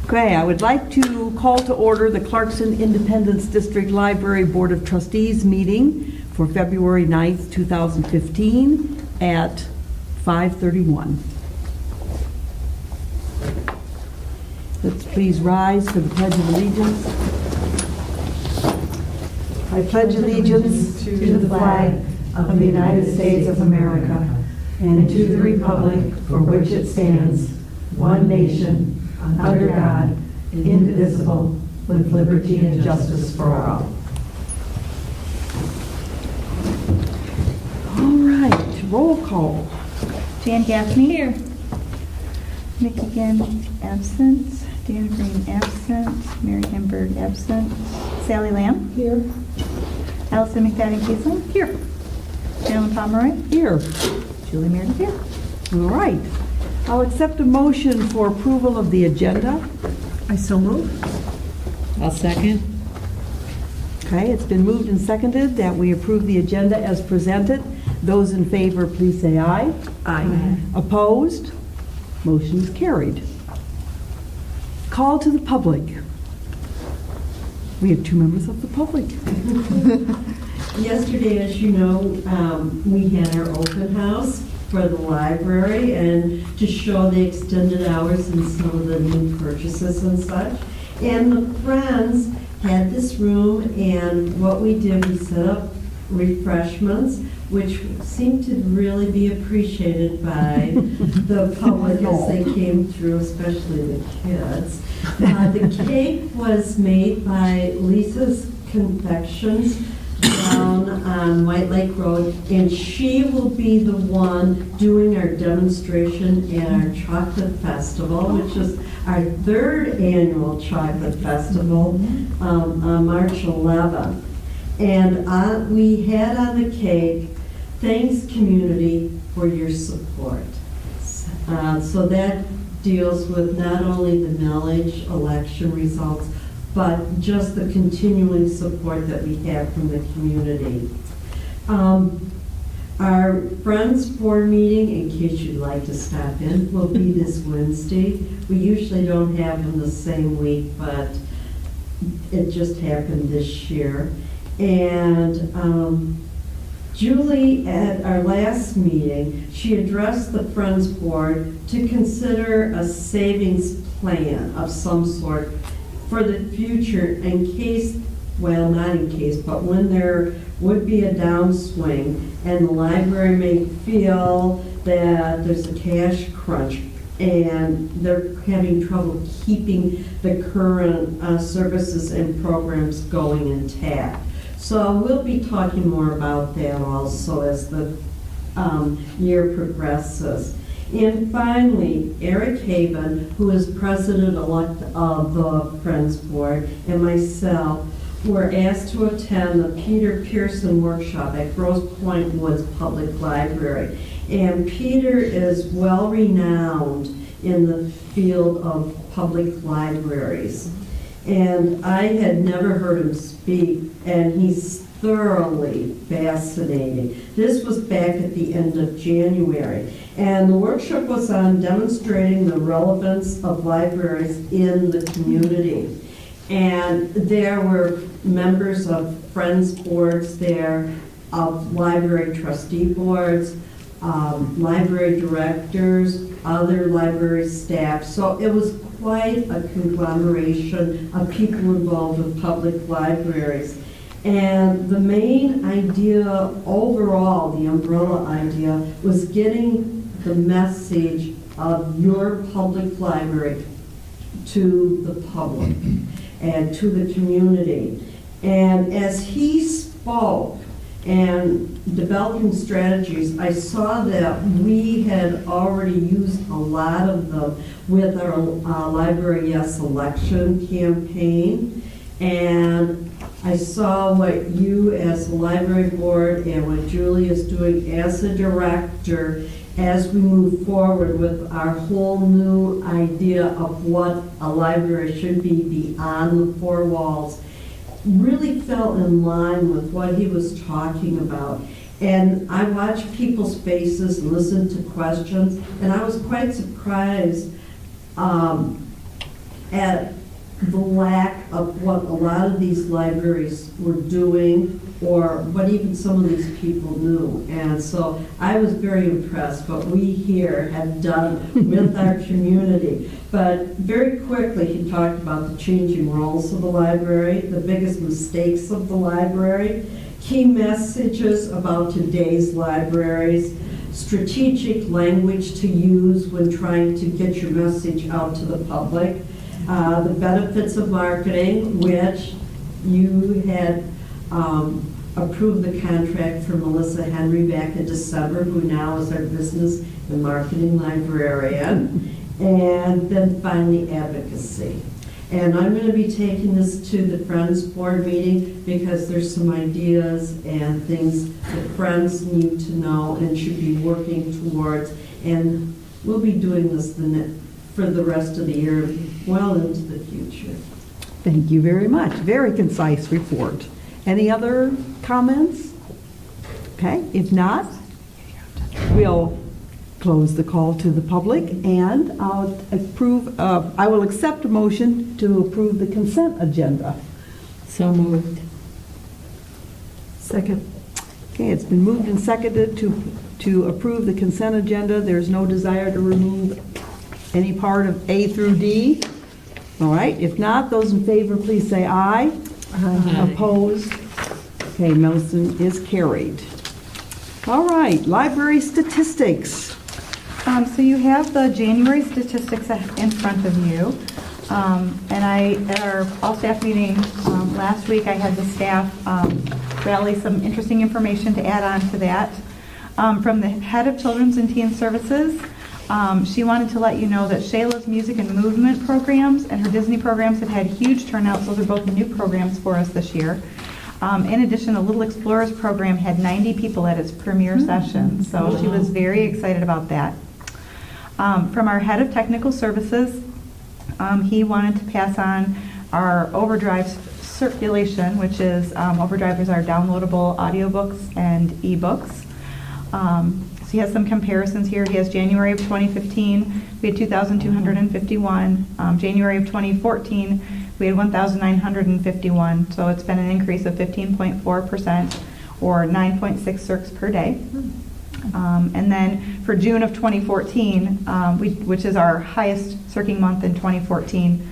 Okay, I would like to call to order the Clarkson Independence District Library Board of Trustees meeting for February 9th, 2015 at 5:31. Let's please rise for the Pledge of Allegiance. I pledge allegiance to the flag of the United States of America and to the republic for which it stands, one nation, under God, indivisible, with liberty and justice for all. All right, roll call. Jan Gaffney. Here. Nikki Ginn, absent. Dan Green, absent. Mary Hamburg, absent. Sally Lamb. Here. Allison McFadden Kiesling. Here. Carolyn Pomeroy. Here. Julie Meredith. Here. All right. I'll accept a motion for approval of the agenda. I so move. I'll second. Okay, it's been moved and seconded that we approve the agenda as presented. Those in favor, please say aye. Aye. Opposed? Motion is carried. Call to the public. We have two members of the public. Yesterday, as you know, we had our open house for the library and to show the extended hours and some of the new purchases and such. And the Friends had this room, and what we did, we set up refreshments, which seemed to really be appreciated by the public as they came through, especially the kids. The cake was made by Lisa's Confections down on White Lake Road, and she will be the one doing our demonstration at our chocolate festival, which is our third annual chocolate festival on March 11th. And we had on the cake, "Thanks community for your support." So that deals with not only the millage election results, but just the continuing support that we have from the community. Our Friends Board meeting, in case you'd like to stop in, will be this Wednesday. We usually don't have them the same week, but it just happened this year. And Julie, at our last meeting, she addressed the Friends Board to consider a savings plan of some sort for the future in case, well, not in case, but when there would be a downswing and the library may feel that there's a cash crunch and they're having trouble keeping the current services and programs going intact. So we'll be talking more about that also as the year progresses. And finally, Eric Haven, who is president-elect of the Friends Board, and myself were asked to attend the Peter Pearson workshop at Grosse Pointe Woods Public Library. And Peter is well-renowned in the field of public libraries. And I had never heard him speak, and he's thoroughly fascinating. This was back at the end of January, and the workshop was on demonstrating the relevance of libraries in the community. And there were members of Friends boards there, of library trustee boards, library directors, other library staff. So it was quite a conglomeration of people involved with public libraries. And the main idea overall, the umbrella idea, was getting the message of your public library to the public and to the community. And as he spoke and developing strategies, I saw that we had already used a lot of them with our Library Yes election campaign. And I saw what you as a library board and what Julie is doing as a director as we move forward with our whole new idea of what a library should be beyond the four walls, really fell in line with what he was talking about. And I watched people's faces and listened to questions, and I was quite surprised at the lack of what a lot of these libraries were doing or what even some of these people knew. And so I was very impressed what we here have done with our community. But very quickly he talked about the changing roles of the library, the biggest mistakes of the library, key messages about today's libraries, strategic language to use when trying to get your message out to the public, the benefits of marketing, which you had approved the contract for Melissa Henry back in December, who now is our business and marketing librarian, and then finally advocacy. And I'm going to be taking this to the Friends Board meeting because there's some ideas and things that Friends need to know and should be working towards. And we'll be doing this for the rest of the year, well into the future. Thank you very much. Very concise report. Any other comments? Okay, if not, we'll close the call to the public, and I will accept a motion to approve the consent agenda. So moved. Second. Okay, it's been moved and seconded to approve the consent agenda. There's no desire to remove any part of A through D. All right, if not, those in favor, please say aye. Aye. Opposed? Okay, motion is carried. All right, library statistics. So you have the January statistics in front of you. And at our all-staff meeting last week, I had the staff rally some interesting information to add on to that. From the head of Children's and Teen Services, she wanted to let you know that Shayla's music and movement programs and her Disney programs have had huge turnouts. Those are both new programs for us this year. In addition, the Little Explorers program had 90 people at its premiere session, so she was very excited about that. From our head of technical services, he wanted to pass on our Overdrive circulation, which is Overdrive is our downloadable audiobooks and ebooks. So he has some comparisons here. He has January of 2015, we had 2,251. January of 2014, we had 1,951. So it's been an increase of 15.4%, or 9.6 circs per day. And then for June of 2014, which is our highest circing month in 2014,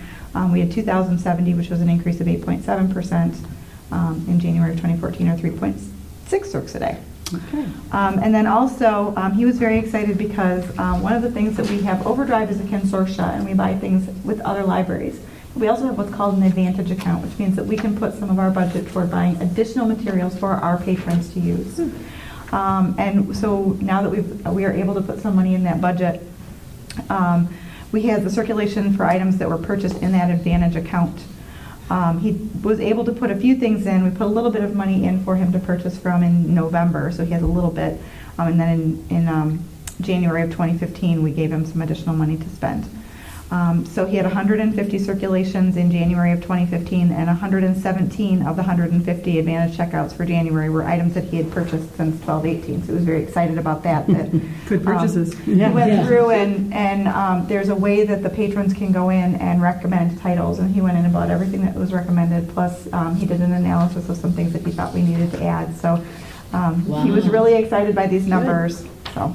we had 2,070, which was an increase of 8.7% in January of 2014, or 3.6 circs a day. Okay. And then also, he was very excited because one of the things that we have, Overdrive is a consortia, and we buy things with other libraries. We also have what's called an Advantage account, which means that we can put some of our budget toward buying additional materials for our patrons to use. And so now that we are able to put some money in that budget, we had the circulation for items that were purchased in that Advantage account. He was able to put a few things in. We put a little bit of money in for him to purchase from in November, so he has a little bit. And then in January of 2015, we gave him some additional money to spend. So he had 150 circulations in January of 2015, and 117 of the 150 Advantage checkouts for January were items that he had purchased since 12/18. So he was very excited about that. Good purchases. He went through and there's a way that the patrons can go in and recommend titles, and he went in and bought everything that was recommended. Plus, he did an analysis of some things that he thought we needed to add. So he was really excited by these numbers. So.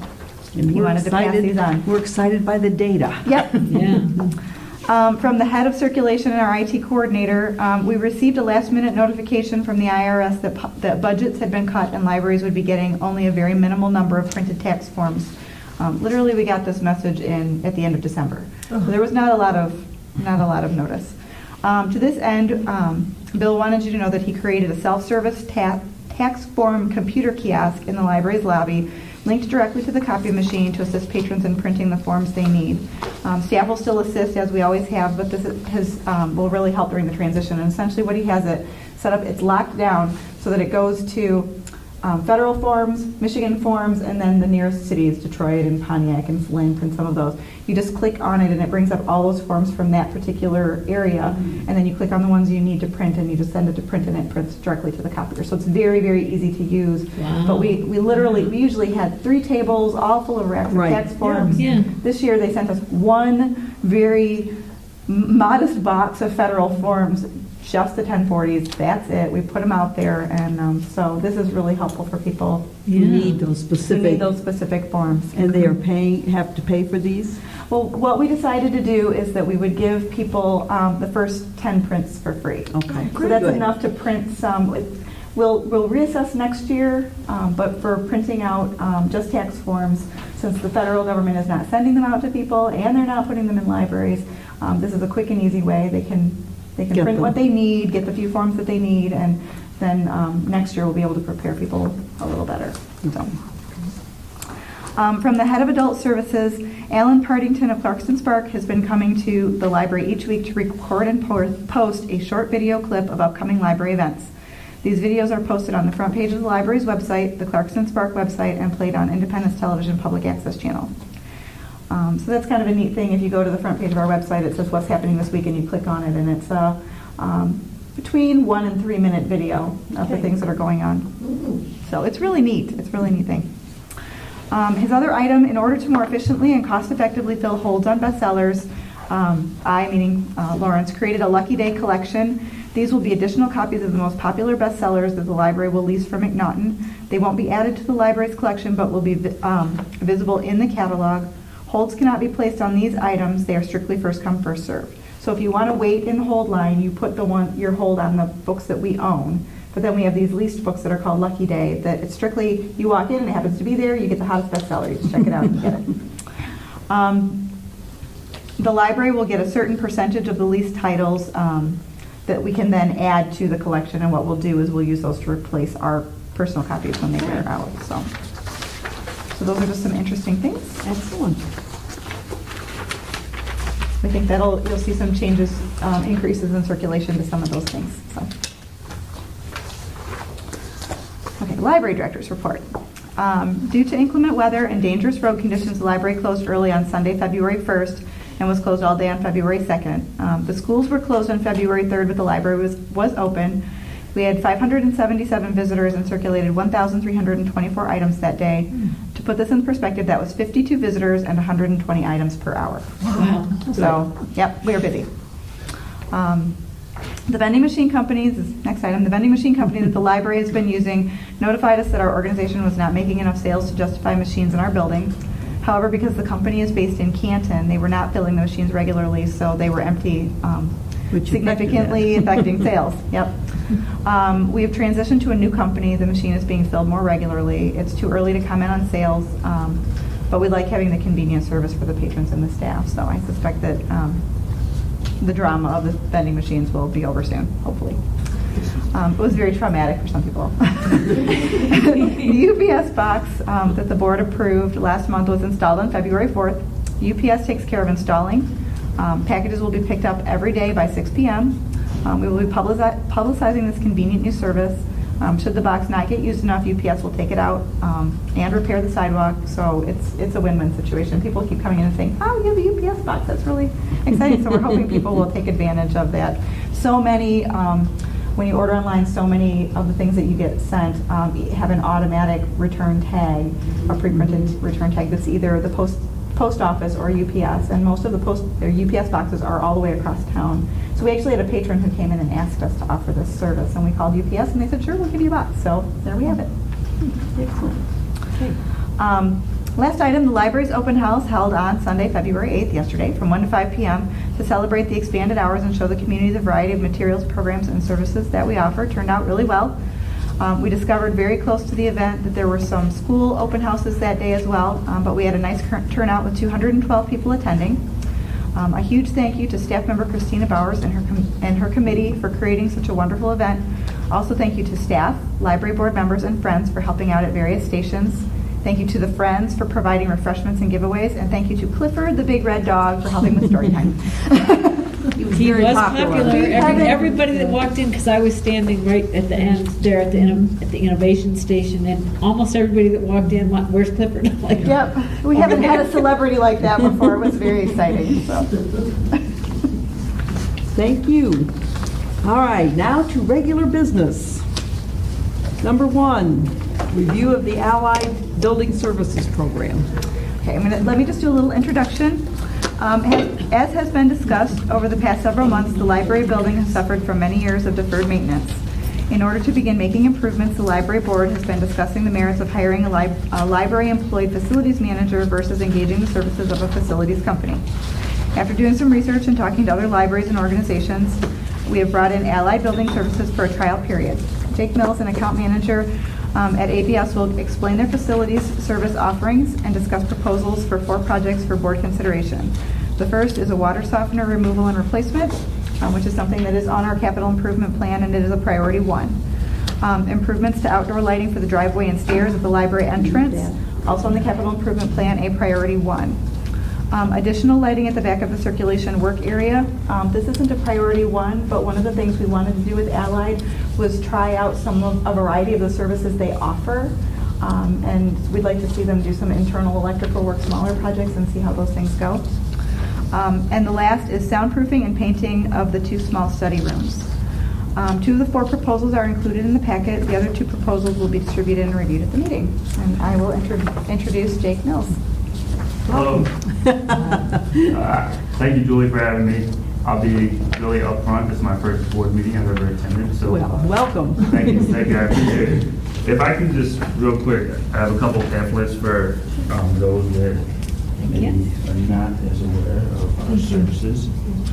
And He wanted to pass these on. We're excited by the data. Yep. Yeah. From the head of circulation and our IT coordinator, we received a last-minute notification from the IRS that budgets had been cut and libraries would be getting only a very minimal number of printed tax forms. Literally, we got this message at the end of December. So there was not a lot of notice. To this end, Bill wanted you to know that he created a self-service tax form computer kiosk in the library's lobby, linked directly to the copy machine to assist patrons in printing the forms they need. Staff will still assist, as we always have, but this will really help during the transition. And essentially what he has it set up, it's locked down so that it goes to federal forms, Michigan forms, and then the nearest cities, Detroit and Pontiac and Flint and some of those. You just click on it and it brings up all those forms from that particular area, and then you click on the ones you need to print and you just send it to print, and it prints directly to the copier. So it's very, very easy to use. Wow. But we usually had 3 tables all full of racks of tax forms. Yeah. This year they sent us one very modest box of federal forms, just the 1040s. That's it. We put them out there, and so this is really helpful for people You need those who specific, need those specific forms. and they are have to pay for these? Well, what we decided to do is that we would give people the first 10 prints for free. Okay. So that's Good. enough to print some. We'll reassess next year, but for printing out just tax forms, since the federal government is not sending them out to people and they're not putting them in libraries, this is a quick and easy way. They can Get print them. what they need, get the few forms that they need, and then next year we'll be able to prepare people a little better. So. From the head of adult services, Alan Partington of Clarkston Spark has been coming to the library each week to record and post a short video clip of upcoming library events. These videos are posted on the front page of the library's website, the Clarkston Spark website, and played on Independence Television Public Access Channel. So that's kind of a neat thing. If you go to the front page of our website, it says what's happening this week, and you click on it, and it's a between 1 and 3 minute video of the things that are going on. So it's really neat. It's a really neat thing. His other item, in order to more efficiently and cost effectively fill holds on bestsellers, I, meaning Lawrence, created a Lucky Day collection. These will be additional copies of the most popular bestsellers that the library will lease from McNaughton. They won't be added to the library's collection, but will be visible in the catalog. Holds cannot be placed on these items. They are strictly first come, first served. So if you want to wait in the hold line, you put your hold on the books that we own. But then we have these leased books that are called Lucky Day, that it's strictly, you walk in and it happens to be there, you get the hottest bestseller, you just check it out and get it. The library will get a certain percentage of the leased titles that we can then add to the collection, and what we'll do is we'll use those to replace our personal copies when they wear out. So those are just some interesting things. Excellent. We think you'll see some changes, increases in circulation to some of those things. So. Okay, library director's report. Due to inclement weather and dangerous road conditions, the library closed early on Sunday, February 1st, and was closed all day on February 2nd. The schools were closed on February 3rd, but the library was open. We had 577 visitors and circulated 1,324 items that day. To put this in perspective, that was 52 visitors and 120 items per hour. Wow. So, yep, we were busy. The vending machine companies, next item, the vending machine company that the library has been using notified us that our organization was not making enough sales to justify machines in our building. However, because the company is based in Canton, they were not filling the machines regularly, so they were empty, Which significantly affecting sales. Yep. We have transitioned to a new company. The machine is being filled more regularly. It's too early to comment on sales, but we like having the convenient service for the patrons and the staff, so I suspect that the drama of the vending machines will be over soon, hopefully. It was very traumatic for some people. The UPS box that the board approved last month was installed on February 4th. UPS takes care of installing. Packages will be picked up every day by 6 p.m. We will be publicizing this convenient new service. Should the box not get used enough, UPS will take it out and repair the sidewalk. So it's a win-win situation. People keep coming in and saying, "Oh, you have a UPS box. That's really exciting." So we're hoping people will take advantage of that. So many, when you order online, so many of the things that you get sent have an automatic return tag, a pre-printed return tag that's either the post office or UPS, and most of the UPS boxes are all the way across town. So we actually had a patron who came in and asked us to offer this service, and we called UPS and they said, "Sure, we'll give you a box." So there we have it. Excellent. Okay. Last item, the library's open house held on Sunday, February 8th, yesterday, from 1 to 5 p.m. to celebrate the expanded hours and show the community the variety of materials, programs, and services that we offer. Turned out really well. We discovered very close to the event that there were some school open houses that day as well, but we had a nice turnout with 212 people attending. A huge thank you to staff member Christina Bowers and her committee for creating such a wonderful event. Also thank you to staff, library board members, and friends for helping out at various stations. Thank you to the friends for providing refreshments and giveaways, and thank you to Clifford, the big red dog, for helping with story time. He was popular. Everybody that walked in, because I was standing right at the end there at the innovation station, and almost everybody that walked in, "Where's Clifford?" I'm like, Yep, we haven't had a celebrity like that before. It was very exciting. So. Thank you. All right, now to regular business. Number 1, review of the Allied Building Services Program. Okay, let me just do a little introduction. As has been discussed over the past several months, the library building has suffered from many years of deferred maintenance. In order to begin making improvements, the library board has been discussing the merits of hiring a library-employed facilities manager versus engaging the services of a facilities company. After doing some research and talking to other libraries and organizations, we have brought in Allied Building Services for a trial period. Jake Mills, an account manager at ABS, will explain their facilities service offerings and discuss proposals for 4 projects for board consideration. The first is a water softener removal and replacement, which is something that is on our capital improvement plan, and it is a priority 1. Improvements to outdoor lighting for the driveway and stairs at the library entrance, also on the capital improvement plan, a priority 1. Additional lighting at the back of the circulation work area. This isn't a priority 1, but one of the things we wanted to do with Allied was try out a variety of the services they offer. And we'd like to see them do some internal electrical work, smaller projects, and see how those things go. And the last is soundproofing and painting of the 2 small study rooms. 2 of the 4 proposals are included in the packet. The other 2 proposals will be distributed and reviewed at the meeting. And I will introduce Jake Mills. Hello. Thank you, Julie, for having me. I'll be really upfront. This is my first board meeting I've ever attended, so Welcome. thank you. I appreciate it. If I can just, real quick, I have a couple pamphlets for those that maybe are not as aware of our services.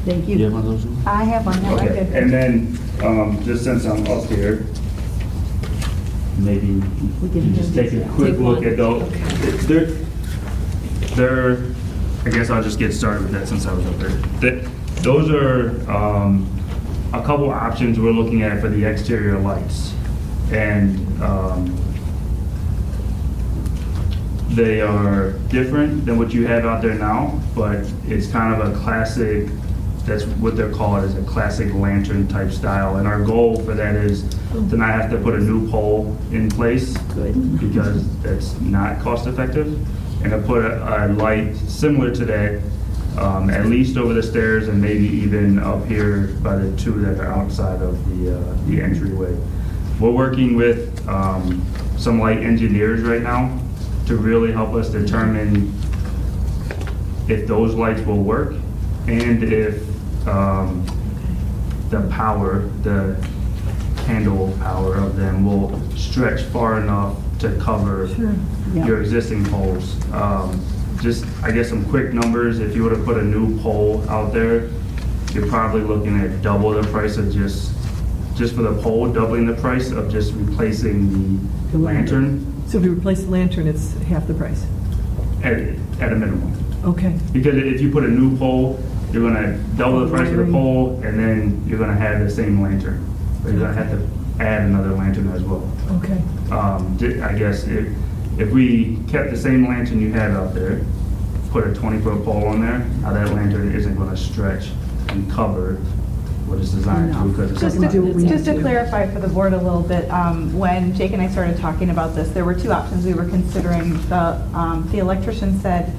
Thank Do you have one of those? I have one. I like Okay. it. And then, just since I'm up here, maybe you just take a quick look at those. They're, I guess I'll just get started with that since I was up there. Those are a couple options we're looking at for the exterior lights. And they are different than what you have out there now, but it's kind of a classic, that's what they're called, is a classic lantern type style. And our goal for that is to not have to put a new pole in place, because that's not cost effective, and to put a light similar to that, at least over the stairs and maybe even up here by the 2 that are outside of the entryway. We're working with some light engineers right now to really help us determine if those lights will work and if the power, the candle power of them will stretch far enough to cover your existing poles. Just, I guess, some quick numbers. If you were to put a new pole out there, you're probably looking at double the price of just for the pole, doubling the price of just replacing the lantern. So if you replace the lantern, it's half the price? At a minimum. Okay. Because if you put a new pole, you're gonna double the price of the pole, and then you're gonna have the same lantern. But you're gonna have to add another lantern as well. Okay. I guess if we kept the same lantern you had out there, put a 20-foot pole on there, now that lantern isn't gonna stretch and cover what it's designed to, because it's Just to clarify for the board a little bit, when Jake and I started talking about this, there were 2 options we were considering. The electrician said,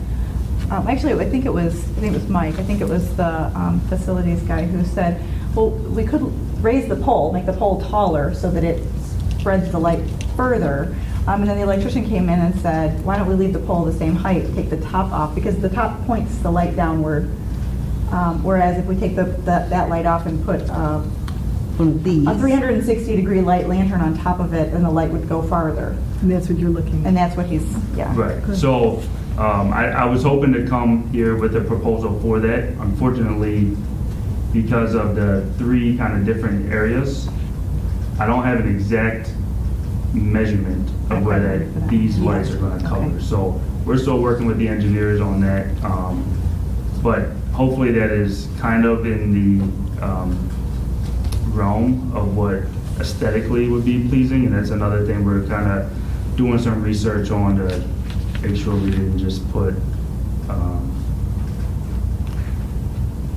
actually, I think it was Mike. I think it was the facilities guy who said, well, we could raise the pole, make the pole taller so that it spreads the light further. And then the electrician came in and said, why don't we leave the pole the same height, take the top off, because the top points the light downward. Whereas if we take that light off and put One of these. a 360-degree light lantern on top of it, then the light would go farther. And that's what you're looking at? And that's what he's, yeah. Right. So I was hoping to come here with a proposal for that. Unfortunately, because of the 3 kind of different areas, I don't have an exact measurement of where these lights are going to cover. Okay. So we're still working with the engineers on that. But hopefully that is kind of in the realm of what aesthetically would be pleasing. And that's another thing we're kind of doing some research on to make sure we didn't just put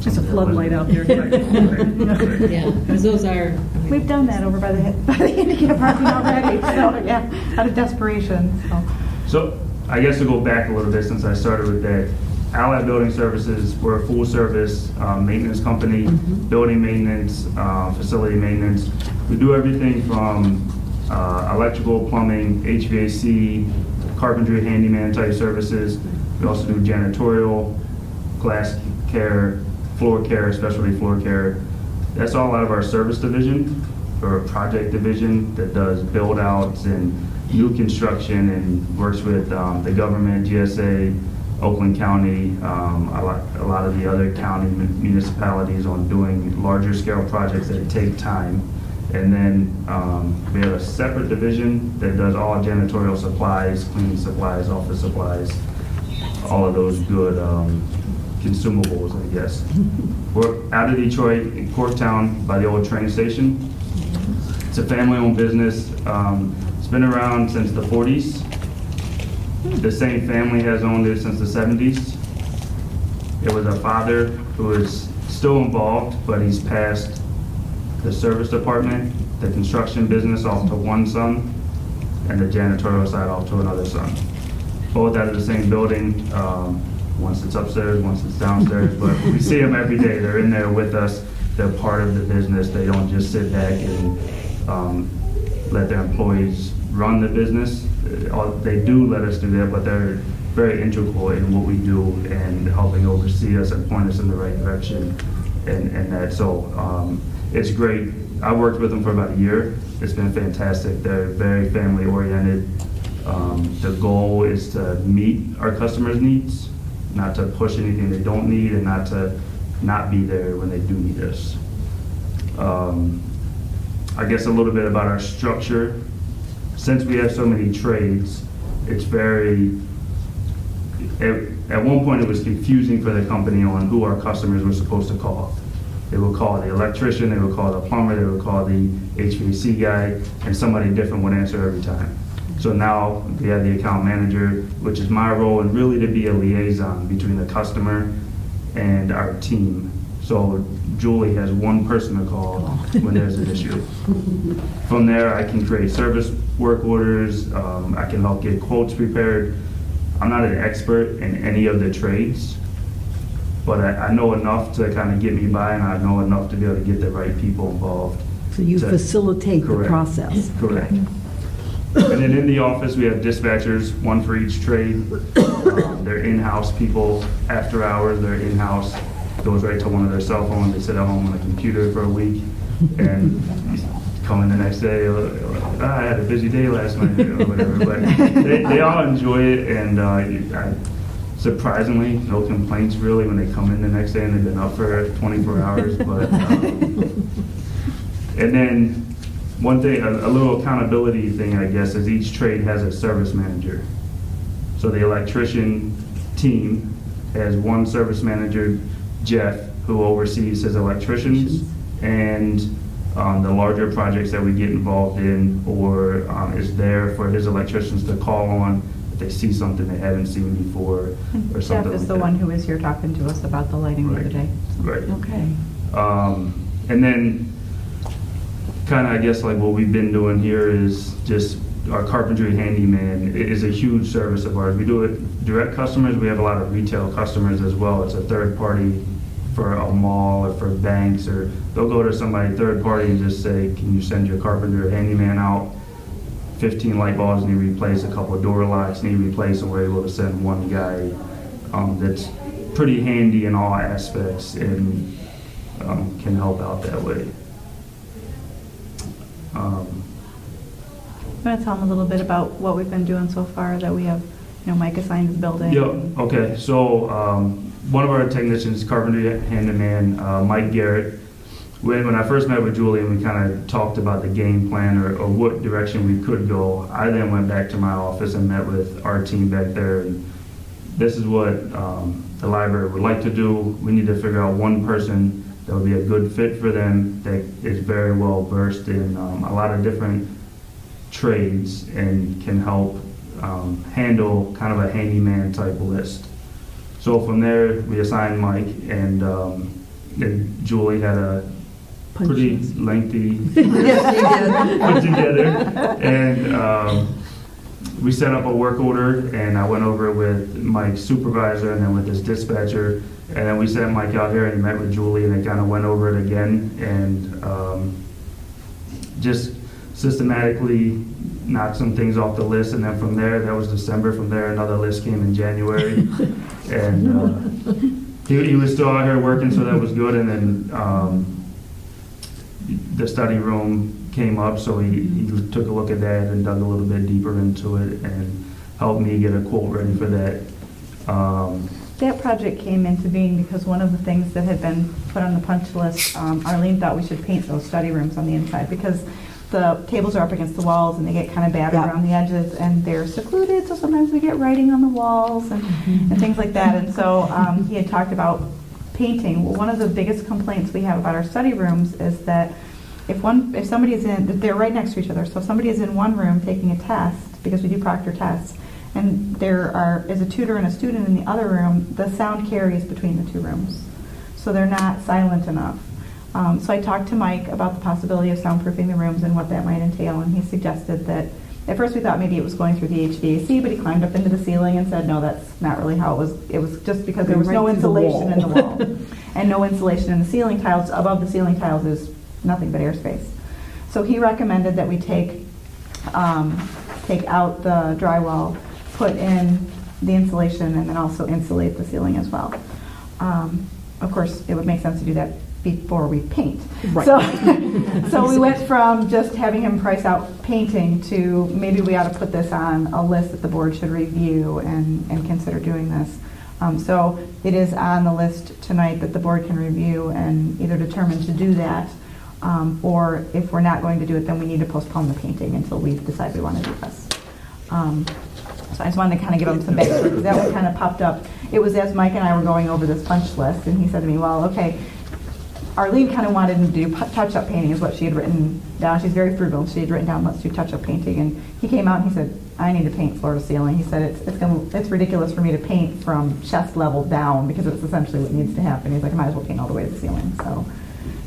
Just a floodlight out there. Right. Yeah, because those are. We've done that over by the handicap parking already, so, yeah, out of desperation, so. So I guess to go back a little bit, since I started with that, Allied Building Services, we're a full-service maintenance company, building maintenance, facility maintenance. We do everything from electrical, plumbing, HVAC, carpentry, handyman type services. We also do janitorial, glass care, floor care, specialty floor care. That's all out of our service division, or project division, that does build outs and new construction and works with the government, GSA, Oakland County, a lot of the other county municipalities on doing larger scale projects that take time. And then we have a separate division that does all janitorial supplies, cleaning supplies, office supplies, all of those good consumables, I guess. We're out of Detroit, in Corktown, by the old train station. It's a family-owned business. It's been around since the 40s. The same family has owned it since the 70s. It was a father who is still involved, but he's passed the service department, the construction business off to one son, and the janitorial side off to another son. Both out of the same building. Once it's upstairs, once it's downstairs, but we see them every day. They're in there with us. They're part of the business. They don't just sit back and let their employees run the business. They do let us do that, but they're very integral in what we do and helping oversee us and point us in the right direction and that. So it's great. I worked with them for about a year. It's been fantastic. They're very family oriented. The goal is to meet our customers' needs, not to push anything they don't need, and not to not be there when they do need us. I guess a little bit about our structure. Since we have so many trades, it's very, at one point it was confusing for the company on who our customers were supposed to call. They would call the electrician, they would call the plumber, they would call the HVAC guy, and somebody different would answer every time. So now we have the account manager, which is my role, and really to be a liaison between the customer and our team. So Julie has one person to call when there's an issue. From there, I can create service work orders. I can help get quotes prepared. I'm not an expert in any of the trades, but I know enough to kind of get me by, and I know enough to be able to get the right people involved. So you facilitate the Correct. process. Correct. And then in the office, we have dispatchers, one for each trade. They're in-house people. After hours, they're in-house. Goes right to one of their cell phones. They sit at home on a computer for a week and come in the next day. I had a busy day last night or whatever. But they all enjoy it, and surprisingly, no complaints really when they come in the next day and they've been up for 24 hours. But and then one thing, a little accountability thing, I guess, is each trade has a service manager. So the electrician team has one service manager, Jeff, who oversees his electricians and the larger projects that we get involved in, or is there for his electricians to call on if they see something they haven't seen before or Jeff something is like the that. one who was here talking to us about the lighting the other day. Right. Okay. And then kind of, I guess, like what we've been doing here is just our carpentry handyman. It is a huge service of ours. We do it direct customers. We have a lot of retail customers as well. It's a third party for a mall or for banks, or they'll go to somebody third party and just say, can you send your carpenter handyman out? 15 light bulbs need replaced, a couple of door locks need replaced, and we're able to send one guy that's pretty handy in all aspects and can help out that way. I'm going to tell them a little bit about what we've been doing so far, that we have, Mike assigned the building. Yeah, okay, so one of our technicians, carpentry handyman, Mike Garrett, when I first met with Julie and we kind of talked about the game plan or what direction we could go, I then went back to my office and met with our team back there. And this is what the library would like to do. We need to figure out one person that would be a good fit for them, that is very well versed in a lot of different trades and can help handle kind of a handyman type list. So from there, we assigned Mike, and Julie had a pretty lengthy put together, and we set up a work order, and I went over it with Mike's supervisor and then with his dispatcher, and then we sent Mike out here and he met with Julie, and they kind of went over it again and just systematically knocked some things off the list. And then from there, that was December. From there, another list came in January, and he was still out here working, so that was good. And then the study room came up, so he took a look at that and dug a little bit deeper into it and helped me get a quote ready for that. That project came into being because one of the things that had been put on the punch list, Arlene thought we should paint those study rooms on the inside because the tables are up against the walls and they get kind of battered Yeah. around the edges and they're secluded, so sometimes we get writing on the walls and things like that. And so he had talked about painting. Well, one of the biggest complaints we have about our study rooms is that if somebody is in, they're right next to each other, so if somebody is in one room taking a test, because we do proctor tests, and there is a tutor and a student in the other room, the sound carries between the two rooms. So they're not silent enough. So I talked to Mike about the possibility of soundproofing the rooms and what that might entail, and he suggested that, at first we thought maybe it was going through the HVAC, but he climbed up into the ceiling and said, no, that's not really how it was. It was just because there was no insulation in the wall. And no insulation in the ceiling tiles. Above the ceiling tiles is nothing but airspace. So he recommended that we take out the drywall, put in the insulation, and then also insulate the ceiling as well. Of course, it would make sense to do that before we paint. Right. So we went from just having him price out painting to maybe we ought to put this on a list that the board should review and consider doing this. So it is on the list tonight that the board can review and either determine to do that, or if we're not going to do it, then we need to postpone the painting until we decide we want to do this. So I just wanted to kind of give him some backstory, because that one kind of popped up. It was as Mike and I were going over this punch list, and he said to me, well, okay, Arlene kind of wanted him to do touch-up painting is what she had written down. She's very frugal. She had written down, let's do touch-up painting. And he came out and he said, I need to paint floor to ceiling. He said, it's ridiculous for me to paint from chest level down, because it's essentially what needs to happen. He's like, I might as well paint all the way to the ceiling. So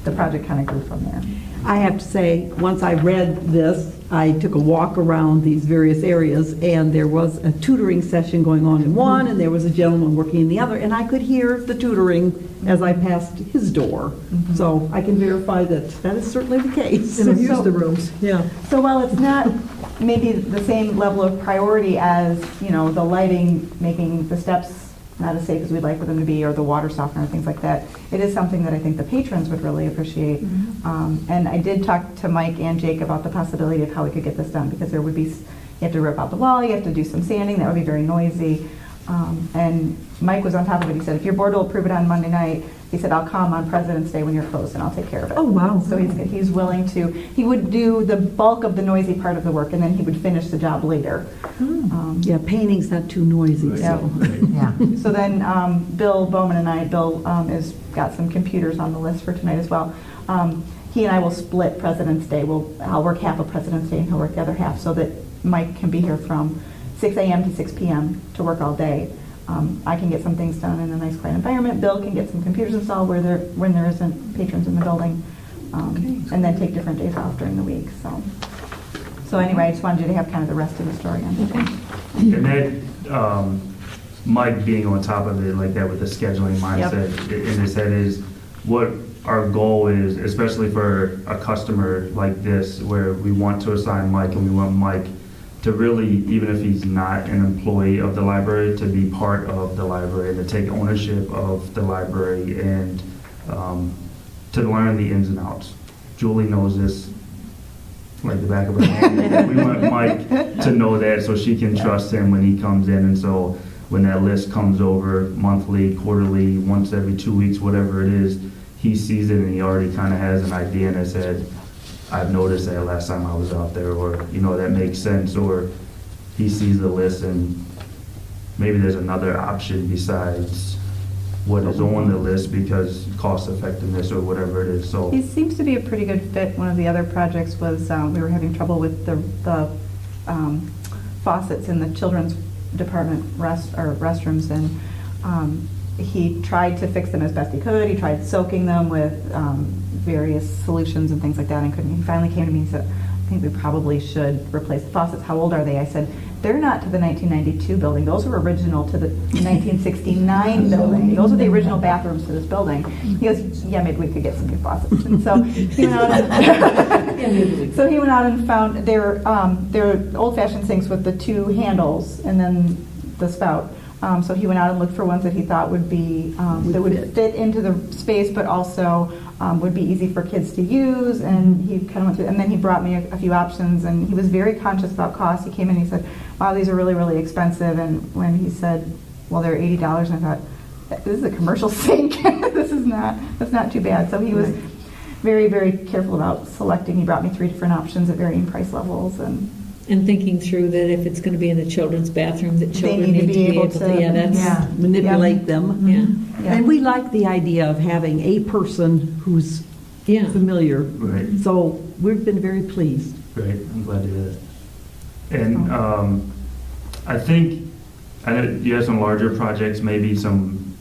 the project kind of grew from there. I have to say, once I read this, I took a walk around these various areas, and there was a tutoring session going on in one, and there was a gentleman working in the other, and I could hear the tutoring as I passed his door. So I can verify that that is certainly the case. And I've used the rooms, yeah. So while it's not maybe the same level of priority as, the lighting, making the steps not as safe as we'd like for them to be, or the water softener, things like that, it is something that I think the patrons would really appreciate. And I did talk to Mike and Jake about the possibility of how we could get this done, because there would be, you have to rip out the wall, you have to do some sanding, that would be very noisy. And Mike was on top of it. He said, if your board will approve it on Monday night, he said, I'll come on President's Day when you're closed and I'll take care of it. Oh, wow. So he's willing to, he would do the bulk of the noisy part of the work, and then he would finish the job later. Yeah, painting's not too noisy, Yeah. so. So then Bill Bowman and I, Bill has got some computers on the list for tonight as well. He and I will split President's Day. I'll work half of President's Day and he'll work the other half, so that Mike can be here from 6 a.m. to 6 p.m. to work all day. I can get some things done in a nice quiet environment. Bill can get some computers installed when there isn't patrons in the building, and then take different days off during the week. So anyway, I just wanted you to have kind of the rest of the story on it. And that, Mike being on top of it like that with the scheduling mindset in his head is what our goal is, especially for a customer like this, where we want to assign Mike and we want Mike to really, even if he's not an employee of the library, to be part of the library, to take ownership of the library, and to learn the ins and outs. Julie knows this like the back of her hand. We want Mike to know that, so she can trust him when he comes in. And so when that list comes over monthly, quarterly, once every 2 weeks, whatever it is, he sees it and he already kind of has an idea and has said, I've noticed that last time I was out there, or, that makes sense, or he sees the list and maybe there's another option besides what is on the list because cost effectiveness or whatever it is. So He seems to be a pretty good fit. One of the other projects was we were having trouble with the faucets in the children's department restrooms, and he tried to fix them as best he could. He tried soaking them with various solutions and things like that, and couldn't. He finally came to me and said, I think we probably should replace the faucets. How old are they? I said, they're not to the 1992 building. Those were original to the 1969 building. Those are the original bathrooms to this building. He goes, yeah, maybe we could get some new faucets. And so he went out and found they're old-fashioned sinks with the two handles and then the spout. So he went out and looked for ones that he thought would be, that would fit into the space, but also would be easy for kids to use. And he kind of went through, and then he brought me a few options, and he was very conscious about cost. He came in and he said, wow, these are really, really expensive. And when he said, well, they're $80, and I thought, this is a commercial sink. That's not too bad. So he was very, very careful about selecting. He brought me 3 different options at varying price levels, and thinking through that if it's going to be in the children's bathroom, that children need to be able to, yeah, that's, manipulate them. yeah. Yeah. And we like the idea of having a person who's Yeah. familiar. Right. So we've been very pleased. Great, I'm glad to hear that. And I think you have some larger projects, maybe some,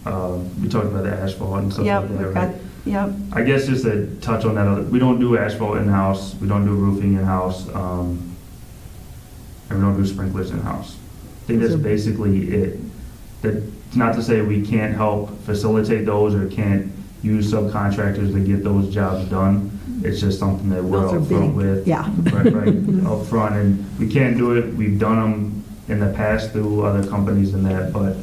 we talked about the asphalt and stuff Yep, like that, we've got, right? yep. I guess just to touch on that, we don't do asphalt in-house, we don't do roofing in-house, and we don't do sprinklers in-house. I think that's basically it. That's not to say we can't help facilitate those or can't use subcontractors to get those jobs done. It's just something that we're Those are big. upfront with. Yeah. Right, up front, and we can't do it. We've done them in the past through other companies and that, but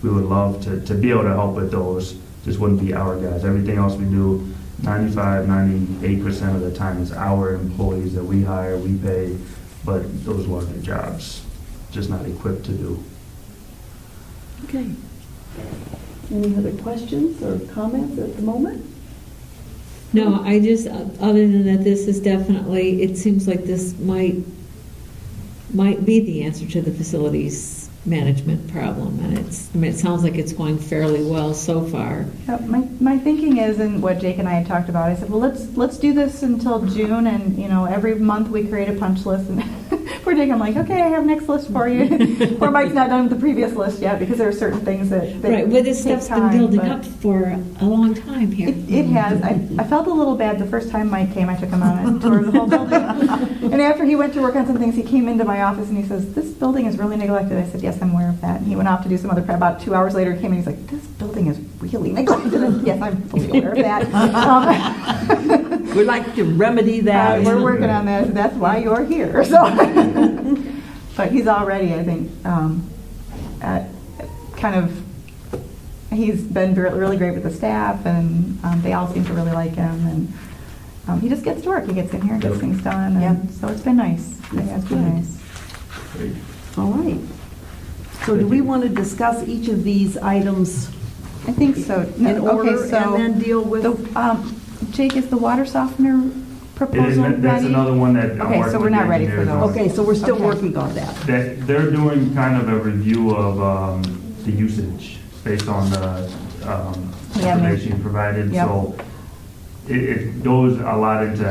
we would love to be able to help with those. Just wouldn't be our guys. Everything else we do, 98% of the time is our employees that we hire, we pay, but those larger jobs, just not equipped to do. Okay. Any other questions or comments at the moment? No, I just, other than that, this is definitely, it seems like this might be the answer to the facilities management problem, and it sounds like it's going fairly well so far. Yep, my thinking is, and what Jake and I had talked about, I said, well, let's do this until June, and every month we create a punch list. And for Jake, I'm like, okay, I have next list for you. Or Mike's not done with the previous list yet because there are certain things that Right, well, this take stuff's been time, building but up for a long time here. It has. I felt a little bad the first time Mike came. I took him out and toured the whole building. And after he went to work on some things, he came into my office and he says, this building is really neglected. I said, yes, I'm aware of that. And he went off to do some other crap. About 2 hours later, he came in and he's like, this building is really neglected. And yes, I'm fully aware of that. We'd like to remedy that. We're working on that. That's why you're here. So, but he's already, I think, he's been really great with the staff, and they all seem to really like him. And he just gets to work. He gets in here and gets things done. And so it's been nice. It has been nice. Great. All right. So do we want to discuss each of these items I think so. in order and then deal with? Jake, is the water softener It is, proposal ready? that's another one that I'm Okay, working so we're with not the ready for engineers those. on. Okay, so we're still Okay. working on that. They're doing kind of a review of the usage based on the information you provided. Yep. So it goes a lot into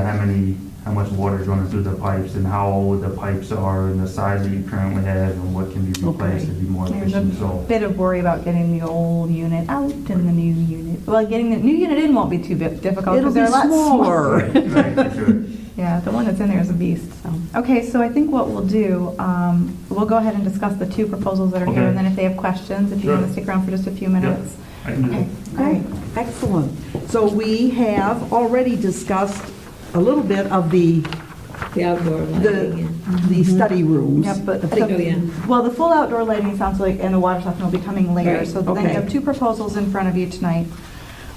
how much water is running through the pipes and how old the pipes are and the size that you currently have and what can be replaced to be more There's a efficient. So bit of worry about getting the old unit out and the new unit. Well, getting the new unit in won't be too difficult It'll because be they're a lot smaller. right, for sure. Yeah, the one that's in there is a beast. So. Okay, so I think what we'll do, we'll go ahead and discuss the 2 proposals that are here, Okay. and then if they have questions, if you Sure. want to stick around for just a few minutes. I can do Okay, that. great. Excellent. So we have already discussed a little bit of the outdoor lighting. study rooms. Yep, but Oh, yeah. well, the full outdoor lighting sounds like, and the water softener will be coming later. Right, So then okay. you have 2 proposals in front of you tonight.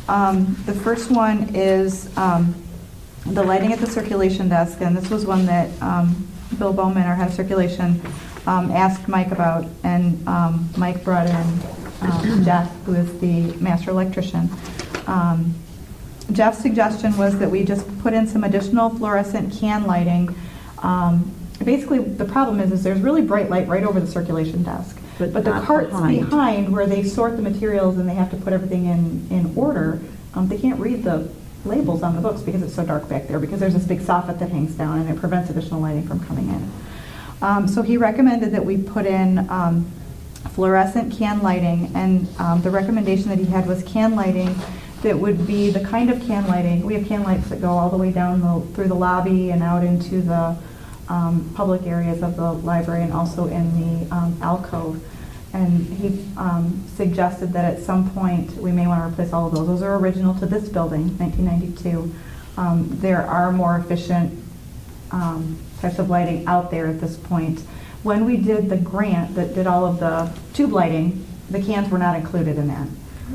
The first one is the lighting at the circulation desk, and this was one that Bill Bowman, our head of circulation, asked Mike about, and Mike brought in Jeff, who is the master electrician. Jeff's suggestion was that we just put in some additional fluorescent can lighting. Basically, the problem is there's really bright light right over the circulation desk. But the not carts behind. behind where they sort the materials and they have to put everything in order, they can't read the labels on the books because it's so dark back there, because there's this big soffit that hangs down and it prevents additional lighting from coming in. So he recommended that we put in fluorescent can lighting, and the recommendation that he had was can lighting that would be the kind of can lighting. We have can lights that go all the way down through the lobby and out into the public areas of the library and also in the alcove. And he suggested that at some point we may want to replace all of those. Those are original to this building, 1992. There are more efficient types of lighting out there at this point. When we did the grant that did all of the tube lighting, the cans were not included in that.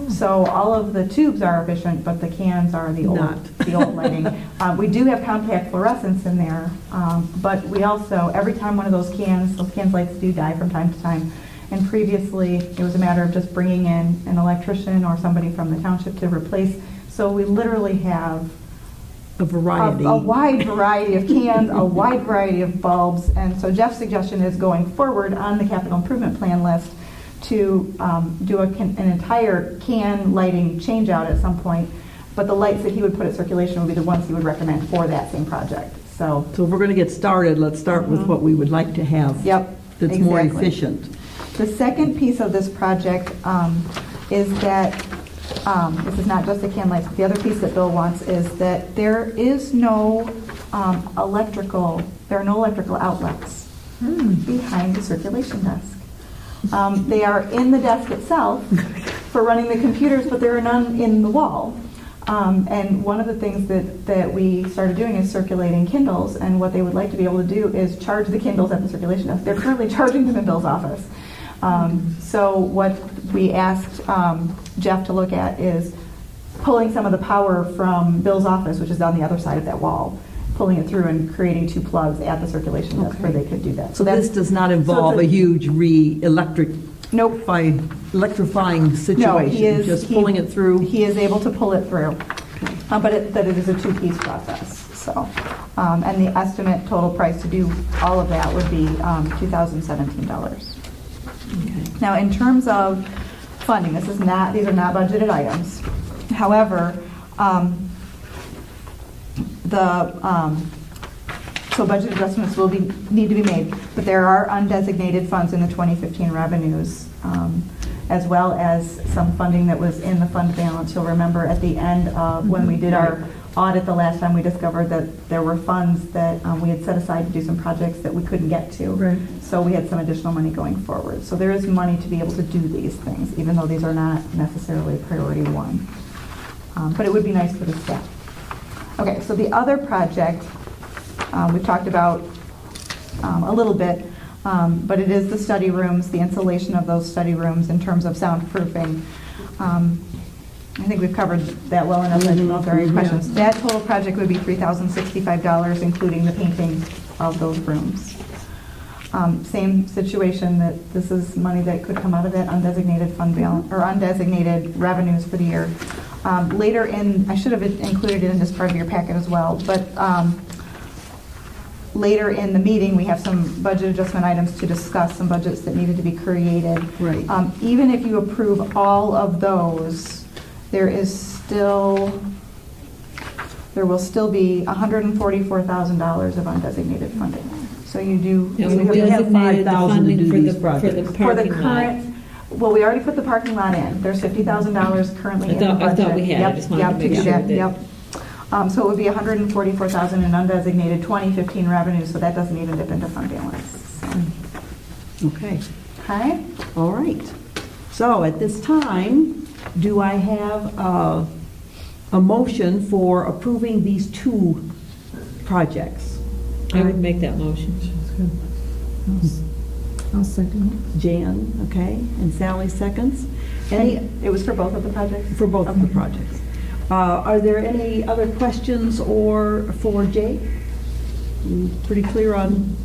So all of the tubes are efficient, but the cans are the old lighting. We do have compact fluorescents in there, but we also, every time one of those cans lights do die from time to time. And previously, it was a matter of just bringing in an electrician or somebody from the township to replace. So we literally have A variety. a wide variety of cans, a wide variety of bulbs. And so Jeff's suggestion is going forward on the capital improvement plan list to do an entire can lighting change out at some point, but the lights that he would put at circulation would be the ones he would recommend for that same project. So So if we're going to get started, let's start with what we would like to have. Yep, That's more exactly. efficient. The second piece of this project is that, this is not just the can lights, but the other piece that Bill wants is that there is no there are no electrical outlets behind the circulation desk. They are in the desk itself for running the computers, but there are none in the wall. And one of the things that we started doing is circulating Kindles, and what they would like to be able to do is charge the Kindles at the circulation desk. They're currently charging them in Bill's office. So what we asked Jeff to look at is pulling some of the power from Bill's office, which is on the other side of that wall, pulling it through and creating 2 plugs at the circulation desk where they could do that. So this does not involve a huge Nope. electrifying situation, just pulling it through. He is able to pull it through, but it is a 2-piece process. So, and the estimate total price to do all of that would be $2,017. Okay. Now, in terms of funding, these are not budgeted items. However, so budget adjustments will need to be made, but there are undesignated funds in the 2015 revenues, as well as some funding that was in the fund balance. You'll remember at the end of when we did our audit the last time, we discovered that there were funds that we had set aside to do some projects that we couldn't get to. Right. So we had some additional money going forward. So there is money to be able to do these things, even though these are not necessarily priority 1. But it would be nice for the staff. Okay, so the other project we've talked about a little bit, but it is the study rooms, the insulation of those study rooms in terms of soundproofing. I think we've covered that well enough. I don't know if there are any questions. That total project would be $3,065, including the painting of those rooms. Same situation, that this is money that could come out of that undesignated fund balance or undesignated revenues for the year. Later in, I should have included it in this part of your packet as well, but later in the meeting, we have some budget adjustment items to discuss, some budgets that needed to be created. Right. Even if you approve all of those, there will still be $144,000 of undesignated funding. So you do. Now, So we we have designated the 5,000 to funding do for these the projects. For the parking lot. current, well, we already put the parking lot in. There's $50,000 currently in the budget. I thought we had. I Yep, just wanted to yep, make do sure that, that- Yep. So it would be $144,000 in undesignated 2015 revenues, so that doesn't even dip into fund balance. Okay. Okay? All right. So at this time, do I have a motion for approving these 2 projects? I would make that motion. I'll second Jan, okay, and Sally seconds. And it was for both of the projects? For both of the projects. Are there any other questions or for Jake? Pretty clear on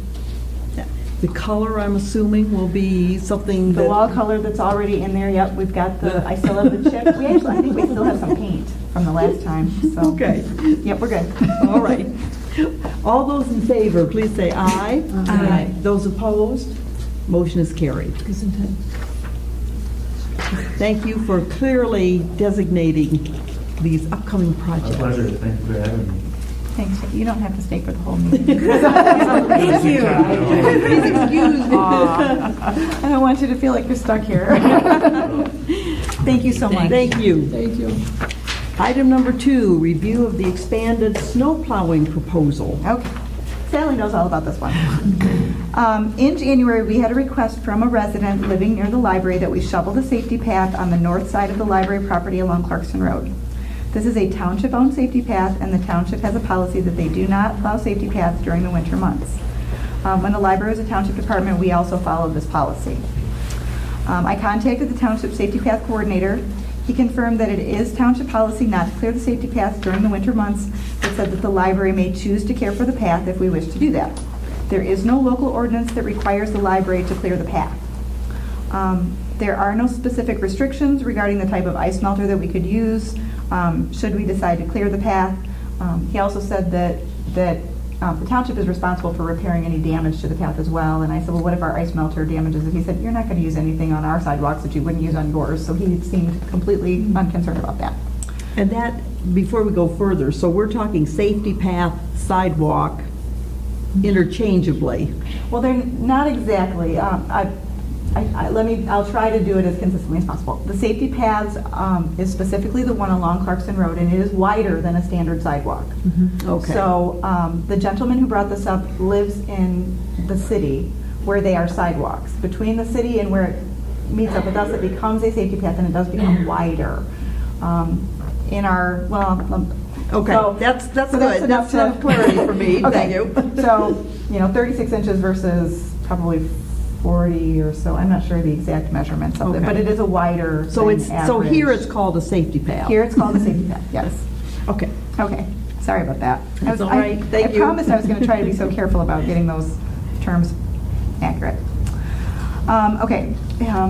the color, I'm assuming, will be something The that... wall color that's already in there, yep, we've got I still have the chip. I think we still have some paint from the last time, so. Okay. Yep, we're good. All right. All those in favor, please say aye. Aye. Those opposed, motion is carried. Thank you for clearly designating these upcoming My projects. pleasure. Thank you for having me. Thanks. You don't have to stay for the whole meeting. Thank you. Please excuse me. I don't want you to feel like you're stuck here. Thank you so much. Thank you. Thank you. Item number 2, review of the expanded snow plowing proposal. Okay. Sally knows all about this one. In January, we had a request from a resident living near the library that we shovel the safety path on the north side of the library property along Clarkson Road. This is a township-owned safety path, and the township has a policy that they do not plow safety paths during the winter months. When the library was a township department, we also followed this policy. I contacted the township safety path coordinator. He confirmed that it is township policy not to clear the safety path during the winter months, but said that the library may choose to care for the path if we wish to do that. There is no local ordinance that requires the library to clear the path. There are no specific restrictions regarding the type of ice melter that we could use should we decide to clear the path. He also said that the township is responsible for repairing any damage to the path as well. And I said, well, what if our ice melter damages it? He said, you're not going to use anything on our sidewalks that you wouldn't use on yours. So he seemed completely unconcerned about that. And that, before we go further, so we're talking safety path, sidewalk interchangeably. Well, they're not exactly. I'll try to do it as consistently as possible. The safety paths is specifically the one along Clarkson Road, and it is wider than a standard sidewalk. Okay. So the gentleman who brought this up lives in the city where they are sidewalks. Between the city and where it meets up with us, it becomes a safety path, and it does become wider. Okay, so- that's so good. enough That's enough clarity for me. Okay. Thank you. So, 36 inches versus probably 40 or so. I'm not sure the exact measurements of it, Okay. but it is a wider So than it's, so average. here it's called a safety path. Here it's called a safety path, yes. Okay. Okay, sorry about that. That's all right. Thank I you. promised I was going to try to be so careful about getting those terms accurate.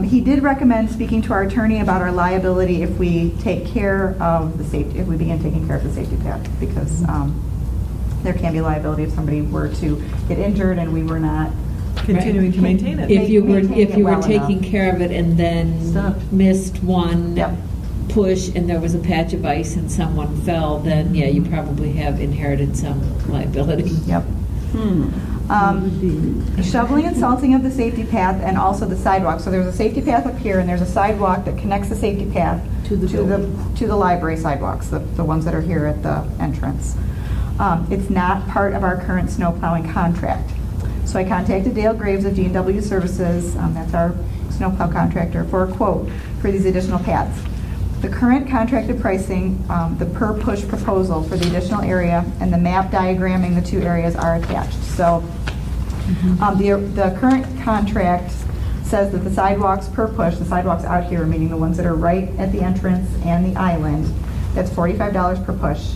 He did recommend speaking to our attorney about our liability if we take care of the safety, if we begin taking care of the safety path, because there can be liability if somebody were to get injured and we were not. Continuing to maintain it. If you were, Maintaining if you it were well taking enough. care of it and then Stopped. missed one Yep. push and there was a patch of ice and someone fell, then yeah, you probably have inherited some liability. Yep. Shoveling and salting of the safety path and also the sidewalk. So there's a safety path up here and there's a sidewalk that connects the safety path To the library sidewalks, the ones that are here at the entrance. It's not part of our current snow plowing contract. So I contacted Dale Graves of D&W Services, that's our snowplow contractor, for a quote for these additional paths. The current contracted pricing, the per push proposal for the additional area, and the map diagramming the two areas are attached. So the current contract says that the sidewalks per push, the sidewalks out here, meaning the ones that are right at the entrance and the island, that's $45 per push.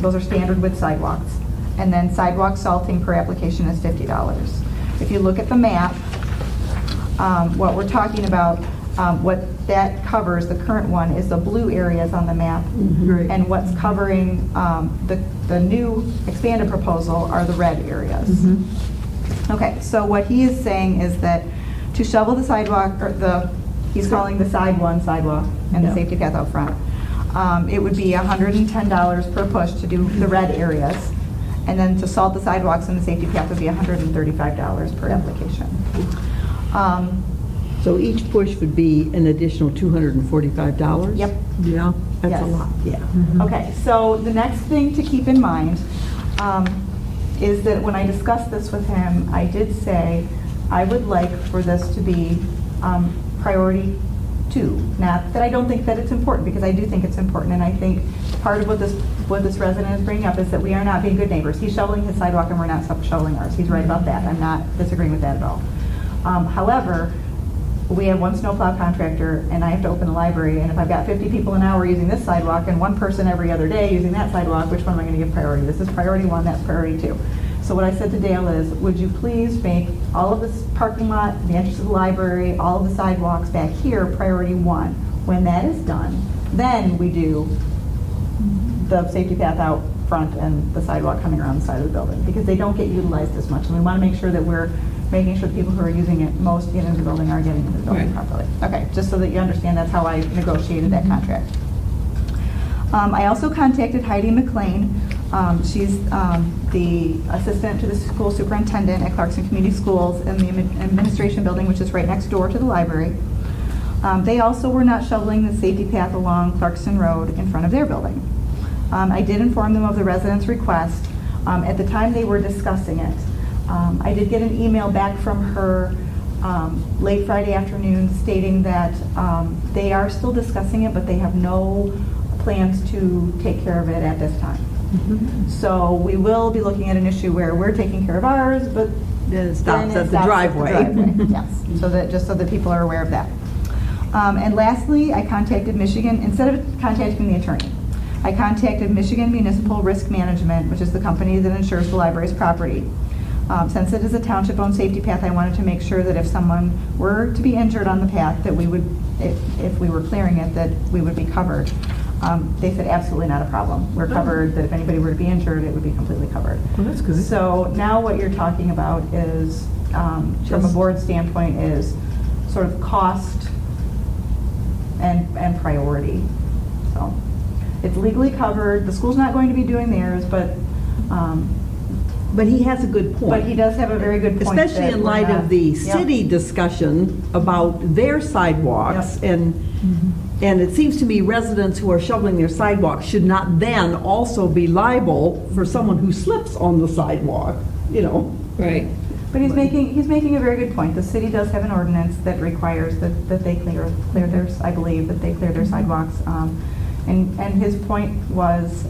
Those are standard width sidewalks. And then sidewalk salting per application is $50. If you look at the map, what we're talking about, what that covers, the current one, is the blue areas on the map. Right. And what's covering the new expanded proposal are the red areas. Okay, so what he is saying is that to shovel the sidewalk, or he's calling the side one sidewalk and the Yeah. safety path out front, it would be $110 per push to do the red areas. And then to salt the sidewalks and the safety path would be $135 per application. So each push would be an additional $245? Yep. Yeah, that's Yes. a lot, yeah. Okay, so the next thing to keep in mind is that when I discussed this with him, I did say I would like for this to be priority 2. Not that I don't think that it's important, because I do think it's important, and I think part of what this resident is bringing up is that we are not being good neighbors. He's shoveling his sidewalk and we're not shoveling ours. He's right about that. I'm not disagreeing with that at all. However, we have one snowplow contractor and I have to open the library, and if I've got 50 people an hour using this sidewalk and one person every other day using that sidewalk, which one am I going to give priority? This is priority 1, that's priority 2. So what I said to Dale is, would you please make all of this parking lot, the entrance to the library, all of the sidewalks back here priority 1. When that is done, then we do the safety path out front and the sidewalk coming around the side of the building, because they don't get utilized as much. And we want to make sure that we're making sure the people who are using it most into the building are getting into the building Right. properly. Okay, just so that you understand, that's how I negotiated that contract. I also contacted Heidi McLean. She's the assistant to the school superintendent at Clarkson Community Schools in the administration building, which is right next door to the library. They also were not shoveling the safety path along Clarkson Road in front of their building. I did inform them of the residents' request. At the time they were discussing it, I did get an email back from her late Friday afternoon stating that they are still discussing it, but they have no plans to take care of it at this time. So we will be looking at an issue where we're taking care of ours, but Then it Then stops it at the stops driveway. Yes, so that, just so that people are aware of that. And lastly, I contacted Michigan, instead of contacting the attorney, I contacted Michigan Municipal Risk Management, which is the company that insures the library's property. Since it is a township-owned safety path, I wanted to make sure that if someone were to be injured on the path, that we would, if we were clearing it, that we would be covered. They said absolutely not a problem. We're covered, that if anybody were to be injured, it would be completely covered. Well, that's good. So now what you're talking about is, from a board standpoint, is sort of cost and priority. So it's legally covered. The school's not going to be doing theirs, but But he has a good point. but he does have a very good point. Especially that in we're light not- of the Yep. city discussion about their sidewalks. And it seems to me residents who are shoveling their sidewalks should not then also be liable for someone who slips on the sidewalk, you know? Right. But he's making a very good point. The city does have an ordinance that requires that they clear their, I believe, that they clear their sidewalks. And his point was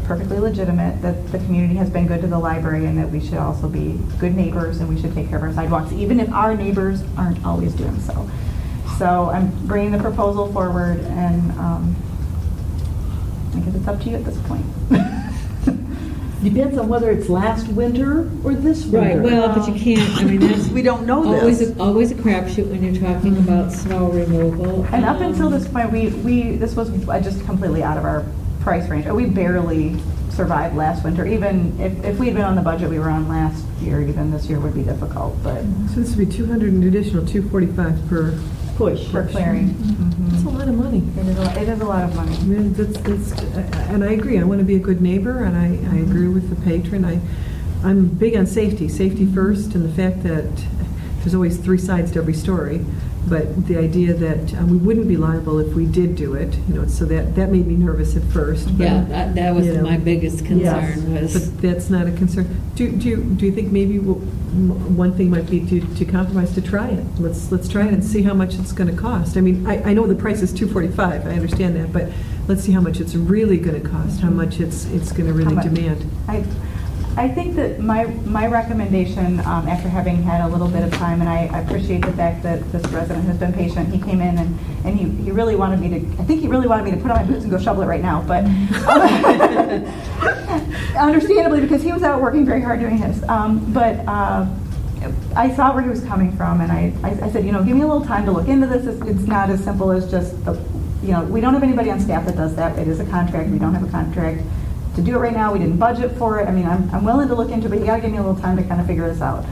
perfectly legitimate, that the community has been good to the library and that we should also be good neighbors and we should take care of our sidewalks, even if our neighbors aren't always doing so. So I'm bringing the proposal forward, and I guess it's up to you at this point. Depends on whether it's last winter or this winter. Right, well, but you can't, I mean, that's We don't know always, this. always a crapshoot when you're talking about snow removal. And up until this point, this was just completely out of our price range. We barely survived last winter. Even if we'd been on the budget we were on last year, even this year would be difficult, but So this would be 200 and additional 245 per, Push. for clearing. that's a lot of money. It is a lot of money. I mean, and I agree, I want to be a good neighbor, and I agree with the patron. I'm big on safety first, and the fact that there's always three sides to every story, but the idea that we wouldn't be liable if we did do it, you know, so that made me nervous at first. But, Yeah, that was you know, my biggest concern was. But that's not a concern. Do you think maybe one thing might be to compromise, to try it? Let's try it and see how much it's going to cost. I mean, I know the price is $245, I understand that, but let's see how much it's really going to cost, how much it's going to really How much? demand. I think that my recommendation, after having had a little bit of time, and I appreciate the fact that this resident has been patient, he came in and he really wanted me to, I think he really wanted me to put on my boots and go shovel it right now, but understandably, because he was out working very hard doing his. But I saw where he was coming from, and I said, you know, give me a little time to look into this. It's not as simple as just, you know, we don't have anybody on staff that does that. It is a contract. We don't have a contract to do it right now. We didn't budget for it. I mean, I'm willing to look into it, but you gotta give me a little time to kind of figure this out.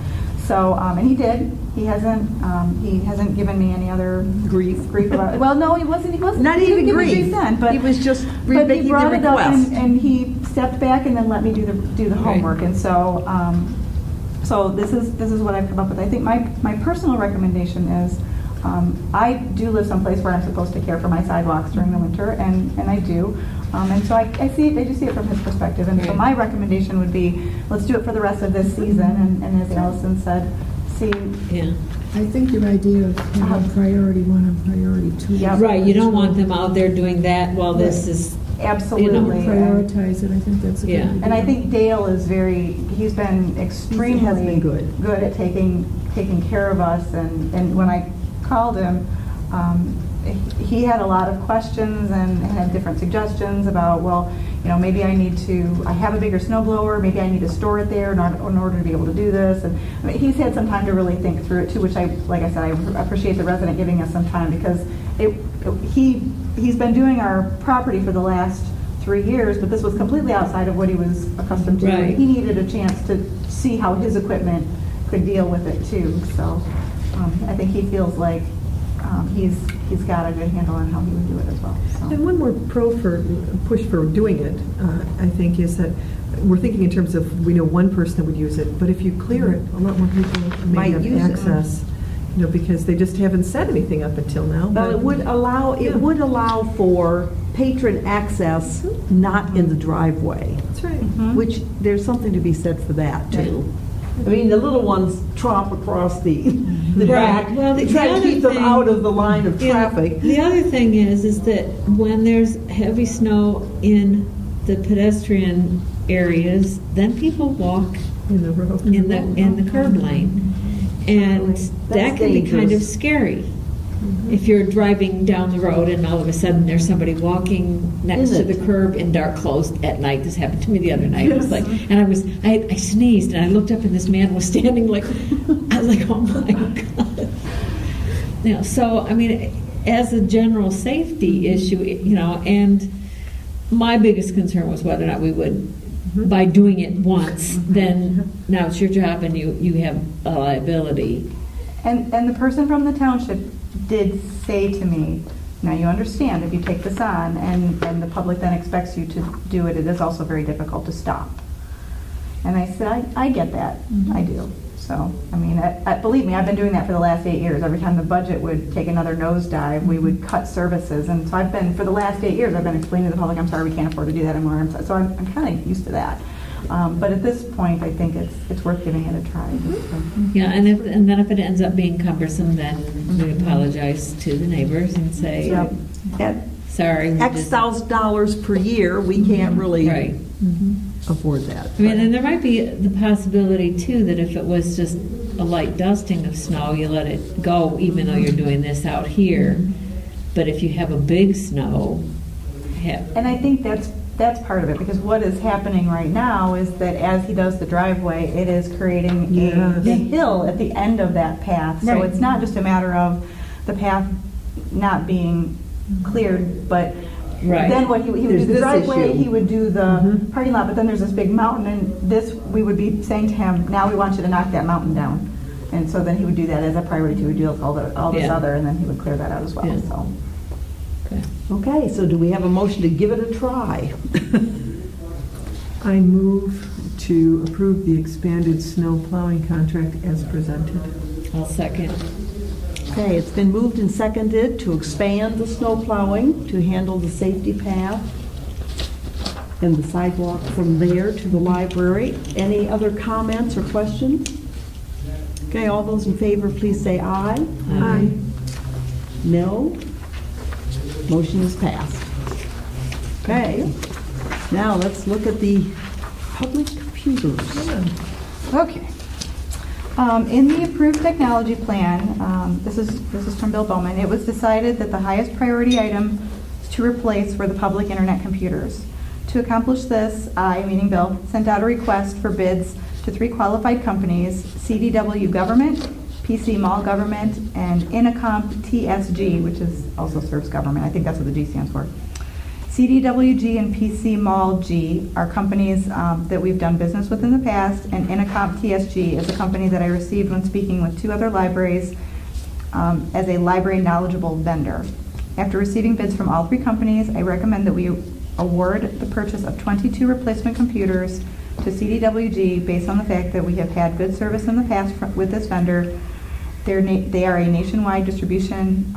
So, and he did. He hasn't given me any other grief about it. Well, no, he wasn't. Not he didn't even give me grief. then, but He was just but making he the brought it up request. and he stepped back and then let me do the homework. And so, so this is what I've come up with. I think my personal recommendation is, I do live someplace where I'm supposed to care for my sidewalks during the winter, and I do. And so I do see it from his perspective. And so Right. my recommendation would be, let's do it for the rest of this season. And as Allison said, see, Yeah, I think your idea of having priority one and priority two. Yeah. right, you don't want them out there doing that while this is, absolutely. and- Prioritize it, I think that's a good Yeah. idea. And I think Dale is he's been extremely He has been good. at taking care of us. And when I called him, he had a lot of questions and had different suggestions about, well, you know, maybe I have a bigger snow blower, maybe I need to store it there in order to be able to do this. And I mean, he's had some time to really think through it too, which like I said, I appreciate the resident giving us some time, because he's been doing our property for the last 3 years, but this was completely outside of what he was accustomed to. Right. And he needed a chance to see how his equipment could deal with it too. So I think he feels like he's got a good handle on how he would do it as well. So. And one more push for doing it, I think, is that we're thinking in terms of, we know one person that would use it, but if you clear it, a lot more people may Might have use it. access, you know, because they just haven't said anything up until now. Well, but- it would allow for patron access, not in the driveway, That's right. Mhm. which there's something to be said for that too. I mean, the little ones tromp across the Right. track, Well, the try to other keep them thing- out of the line of Yeah, traffic. the other thing is that when there's heavy snow in the pedestrian areas, then people walk In the road. in the curb lane. And that That's can be kind of dangerous. scary. If you're driving down the road and all of a sudden there's somebody walking next to Isn't the it? curb in dark clothes at night. This happened to me the other night. It was like, and I sneezed and I looked up and this man was standing like, I was like, oh my God. You know, so, I mean, as a general safety issue, you know, and my biggest concern was whether or not we would, by doing it once, then now it's your job and you have a liability. And the person from the township did say to me, now you understand if you take this on and the public then expects you to do it, it is also very difficult to stop. And I said, I get that, I do. So, I mean, believe me, I've been doing that for the last 8 years. Every time the budget would take another nosedive, we would cut services. And so for the last 8 years, I've been explaining to the public, I'm sorry, we can't afford to do that anymore. So I'm kind of used to that. But at this point, I think it's worth giving it a try. Yeah, and then if it ends up being cumbersome, then we apologize to the neighbors and say, Yep. At sorry. we X just-" thousand dollars per year, we can't really Right. afford that. I mean, and there might be the possibility too that if it was just a light dusting of snow, you let it go even though you're doing this out here. But if you have a big snow, And I think that's part of it, because what is happening right now is that as he does the driveway, it is creating Yes. a hill at the end of that path. So Right. it's not just a matter of the path not being cleared, but Right. then what he would There's do the this driveway, issue. he would do the parking lot, but then there's this big mountain, and this, we would be saying to him, now we want you to knock that mountain down. And so then he would do that as a priority. He would do all this Yeah. other, and then he would clear that out as well, Yeah. so. okay. Okay, so do we have a motion to give it a try? I move to approve the expanded snow plowing contract as presented. I'll second. Okay, it's been moved and seconded to expand the snow plowing to handle the safety path and the sidewalk from there to the library. Any other comments or questions? Okay, all those in favor, please say aye. Aye. No? Motion is passed. Okay, now let's look at the public computers. Okay. In the approved technology plan, this is from Bill Bowman, it was decided that the highest priority item to replace were the public internet computers. To accomplish this, I, meaning Bill, sent out a request for bids to 3 qualified companies, CDW Government, PC Mall Government, and Inacomp TSG, which also serves government. I think that's what the G stands for. CDWG and PC Mall G are companies that we've done business with in the past, and Inacomp TSG is a company that I received when speaking with 2 other libraries as a library knowledgeable vendor. After receiving bids from all 3 companies, I recommend that we award the purchase of 22 replacement computers to CDWG based on the fact that we have had good service in the past with this vendor. They are a nationwide distribution,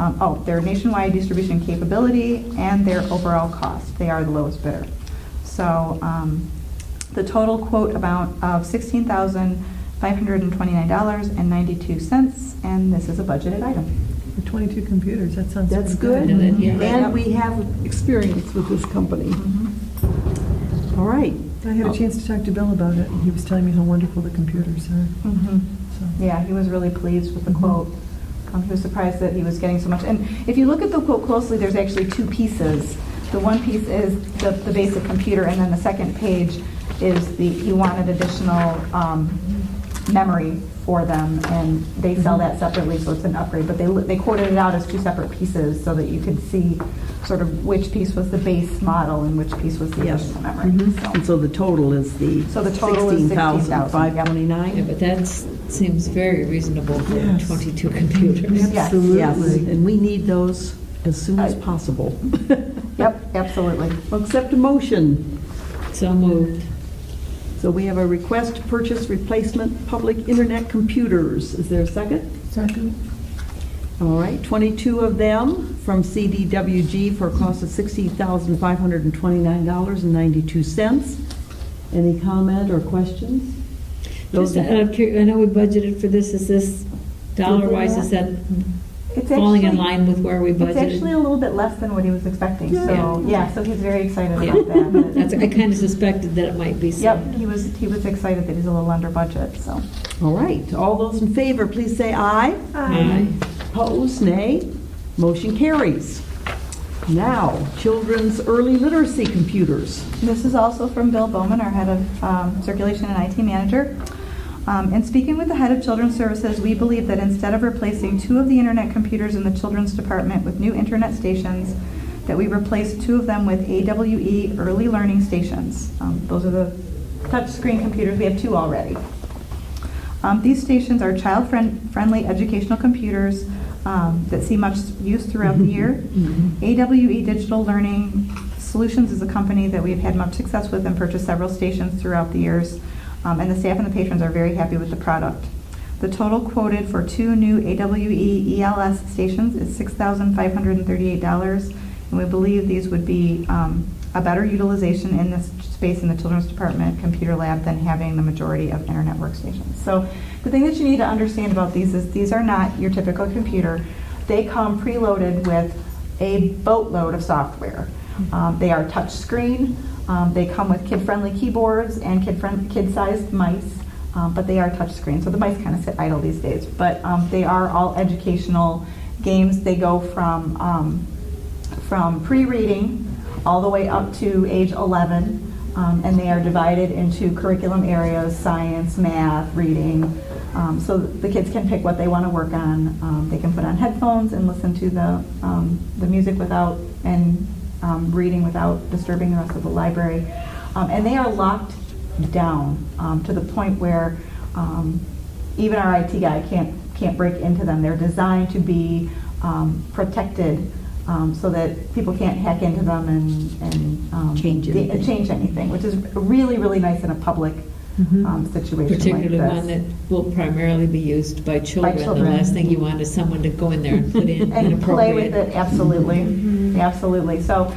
their nationwide distribution capability and their overall cost. They are the lowest bidder. So the total quote amount of $16,529.92, and this is a budgeted item. For 22 computers, that sounds That's pretty good. Yeah. And we have experience with this company. All right. I had a chance to talk to Bill about it, and he was telling me how wonderful the computers are. So. Yeah, he was really pleased with the quote. He was surprised that he was getting so much. And if you look at the quote closely, there's actually 2 pieces. The one piece is the basic computer, and then the second page is he wanted additional memory for them, and they sell that separately, so it's an upgrade. But they quoted it out as 2 separate pieces so that you could see sort of which piece was the base model and which piece was the Yes. additional memory. And so the total is the So the total is $16,000, Yeah, 16,529? but that seems very reasonable for Yes. 22 computers. Yes. Absolutely. Yes, and we need those as soon as possible. Yep, absolutely. We'll accept a motion. So moved. So we have a request to purchase replacement public internet computers. Is there a second? Second. All right, 22 of them from CDWG for a cost of $16,529.92. Any comment or questions? Just out of curiosity, I know we budgeted for this. Is this dollar-wise, is that It's falling in actually- line with where we It's actually budgeted? a little bit less than what he was expecting, Yeah. so, yeah, so he's very excited Yeah. about that. That's, I kind of suspected that it might be so. Yep, he was excited that he's a little under budget, so. All right, all those in favor, please say aye. Aye. Opposed, nay. Motion carries. Now, children's early literacy computers. This is also from Bill Bowman, our head of circulation and IT manager. In speaking with the head of Children's Services, we believe that instead of replacing 2 of the internet computers in the children's department with new internet stations, that we replace 2 of them with AWE early learning stations. Those are the touchscreen computers. We have 2 already. These stations are child-friendly educational computers that see much use throughout the year. AWE Digital Learning Solutions is a company that we've had much success with and purchased several stations throughout the years. And the staff and the patrons are very happy with the product. The total quoted for 2 new AWE ELS stations is $6,538, and we believe these would be a better utilization in this space in the Children's Department Computer Lab than having the majority of internet workstations. So the thing that you need to understand about these is these are not your typical computer. They come preloaded with a boatload of software. They are touchscreen. They come with kid-friendly keyboards and kid-sized mice, but they are touchscreen, so the mice kind of sit idle these days. But they are all educational games. They go from pre-reading all the way up to age 11, and they are divided into curriculum areas: science, math, reading. So the kids can pick what they want to work on. They can put on headphones and listen to the music without reading without disturbing the rest of the library. And they are locked down to the point where even our IT guy can't break into them. They're designed to be protected so that people can't hack into them and Change anything. change anything, which is really, really nice in a public situation Particularly like one this. that will primarily be used by children. children. The last thing you want is someone to go in there and put in And play with inappropriate. it, absolutely, absolutely. So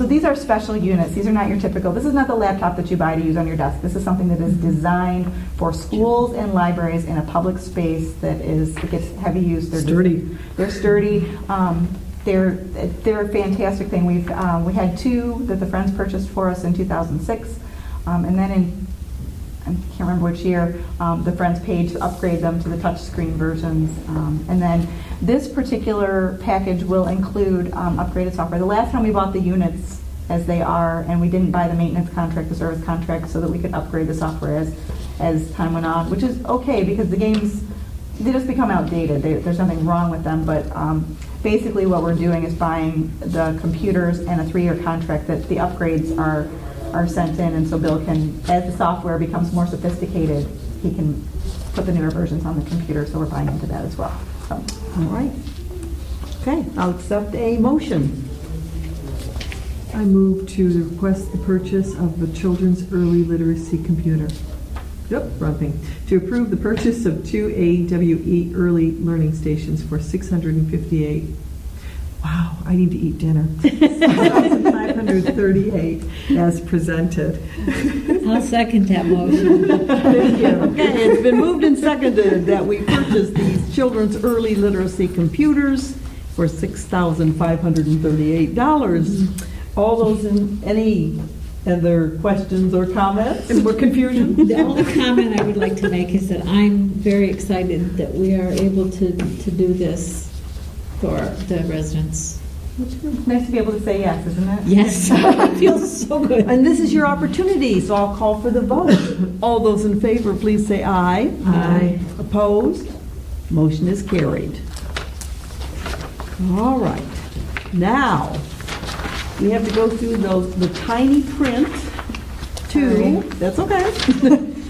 these are special units. These are not your typical. This is not the laptop that you buy to use on your desk. This is something that is designed for schools and libraries in a public space that it gets heavy use. They're Sturdy. They're sturdy. They're a fantastic thing. We had 2 that the Friends purchased for us in 2006, and then I can't remember which year, the Friends paid to upgrade them to the touchscreen versions. And then this particular package will include upgraded software. The last time we bought the units as they are, and we didn't buy the maintenance contract, the service contract, so that we could upgrade the software as time went on, which is okay because the games, they just become outdated. There's nothing wrong with them, but basically what we're doing is buying the computers and a 3-year contract that the upgrades are sent in, and so Bill can, as the software becomes more sophisticated, he can put the newer versions on the computer, so we're buying into that as well. So. All right. Okay, I'll accept a motion. I move to request the purchase of the children's early literacy computer. Yep, wrong thing. To approve the purchase of 2 AWE early learning stations for $658. Wow, I need to eat dinner. $6,538 as presented. I'll second that motion. Thank you. Okay, it's been moved and seconded that we purchase these children's early literacy computers for $6,538. All those in any other questions or comments? Any more confusion? The only comment I would like to make is that I'm very excited that we are able to do this for the residents. It's nice to be able to say yes, isn't it? Yes, it feels so good. And this is your opportunity, so I'll call for the vote. All those in favor, please say aye. Aye. Opposed? Motion is carried. All right. Now, we have to go through the tiny print to, that's okay,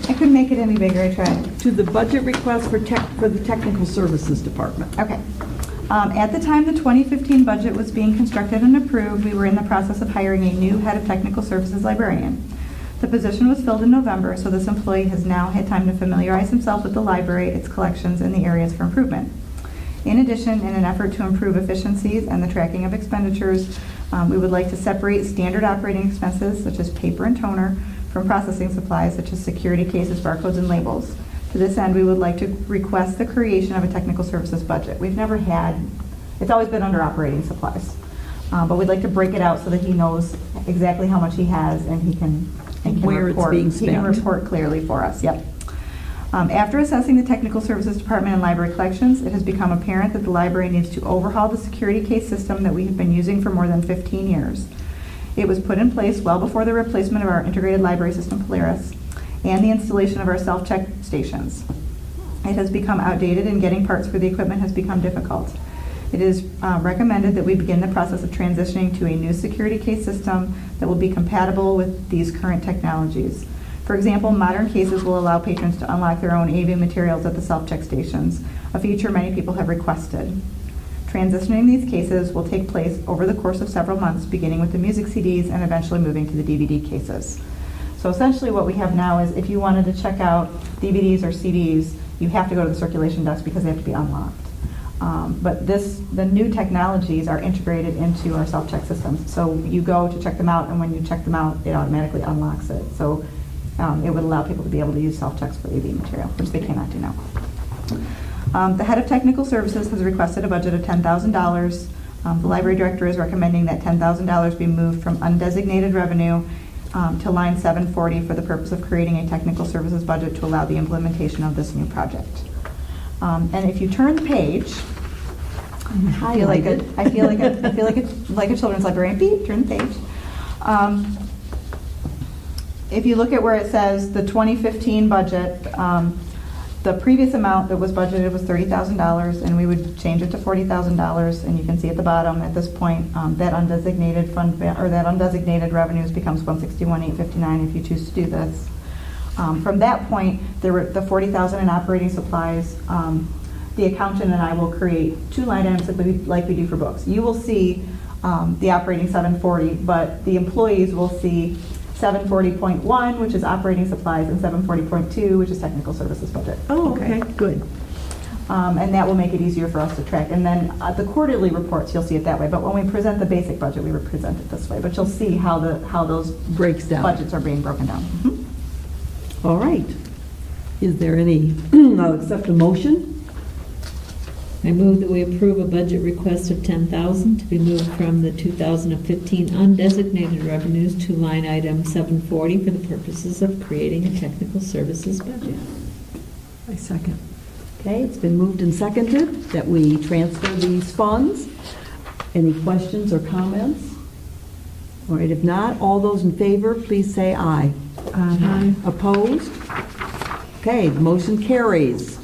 I couldn't make it any bigger, I tried. to the budget request for the Technical Services Department. Okay. At the time the 2015 budget was being constructed and approved, we were in the process of hiring a new head of technical services librarian. The position was filled in November, so this employee has now had time to familiarize himself with the library, its collections, and the areas for improvement. In addition, in an effort to improve efficiencies and the tracking of expenditures, we would like to separate standard operating expenses, such as paper and toner, from processing supplies, such as security cases, barcodes, and labels. To this end, we would like to request the creation of a technical services budget. We've never had, it's always been under operating supplies. But we'd like to break it out so that he knows exactly how much he has and he can Where it's report. being He can spent. report clearly for us, yep. After assessing the Technical Services Department and library collections, it has become apparent that the library needs to overhaul the security case system that we have been using for more than 15 years. It was put in place well before the replacement of our integrated library system, Polaris, and the installation of our self-check stations. It has become outdated and getting parts for the equipment has become difficult. It is recommended that we begin the process of transitioning to a new security case system that will be compatible with these current technologies. For example, modern cases will allow patrons to unlock their own AV materials at the self-check stations, a feature many people have requested. Transitioning these cases will take place over the course of several months, beginning with the music CDs and eventually moving to the DVD cases. So essentially what we have now is if you wanted to check out DVDs or CDs, you have to go to the circulation desk because they have to be unlocked. But the new technologies are integrated into our self-check systems. So you go to check them out, and when you check them out, it automatically unlocks it. So it would allow people to be able to use self-checks for AV material, which they cannot do now. The head of technical services has requested a budget of $10,000. The library director is recommending that $10,000 be moved from undesignated revenue to line 740 for the purpose of creating a technical services budget to allow the implementation of this new project. And if you turn the page, I feel like a children's librarian. Beep, turn the page. If you look at where it says the 2015 budget, the previous amount that was budgeted was $30,000, and we would change it to $40,000. And you can see at the bottom at this point that undesignated fund or that undesignated revenues becomes $161,859 if you choose to do this. From that point, there were the $40,000 in operating supplies. The accountant and I will create two line items like we do for books. You will see the operating 740, but the employees will see 740.1, which is operating supplies, and 740.2, which is technical services budget. Oh, okay, good. And that will make it easier for us to track. And then the quarterly reports, you'll see it that way. But when we present the basic budget, we present it this way. But you'll see how those Breaks down. budgets are being broken down. Mhm. All right. Is there any, I'll accept a motion? I move that we approve a budget request of $10,000 to be moved from the 2015 undesignated revenues to line item 740 for the purposes of creating a technical services budget. I second. Okay, it's been moved and seconded that we transfer these funds. Any questions or comments? All right, if not, all those in favor, please say aye. Aye. Opposed? Okay, the motion carries.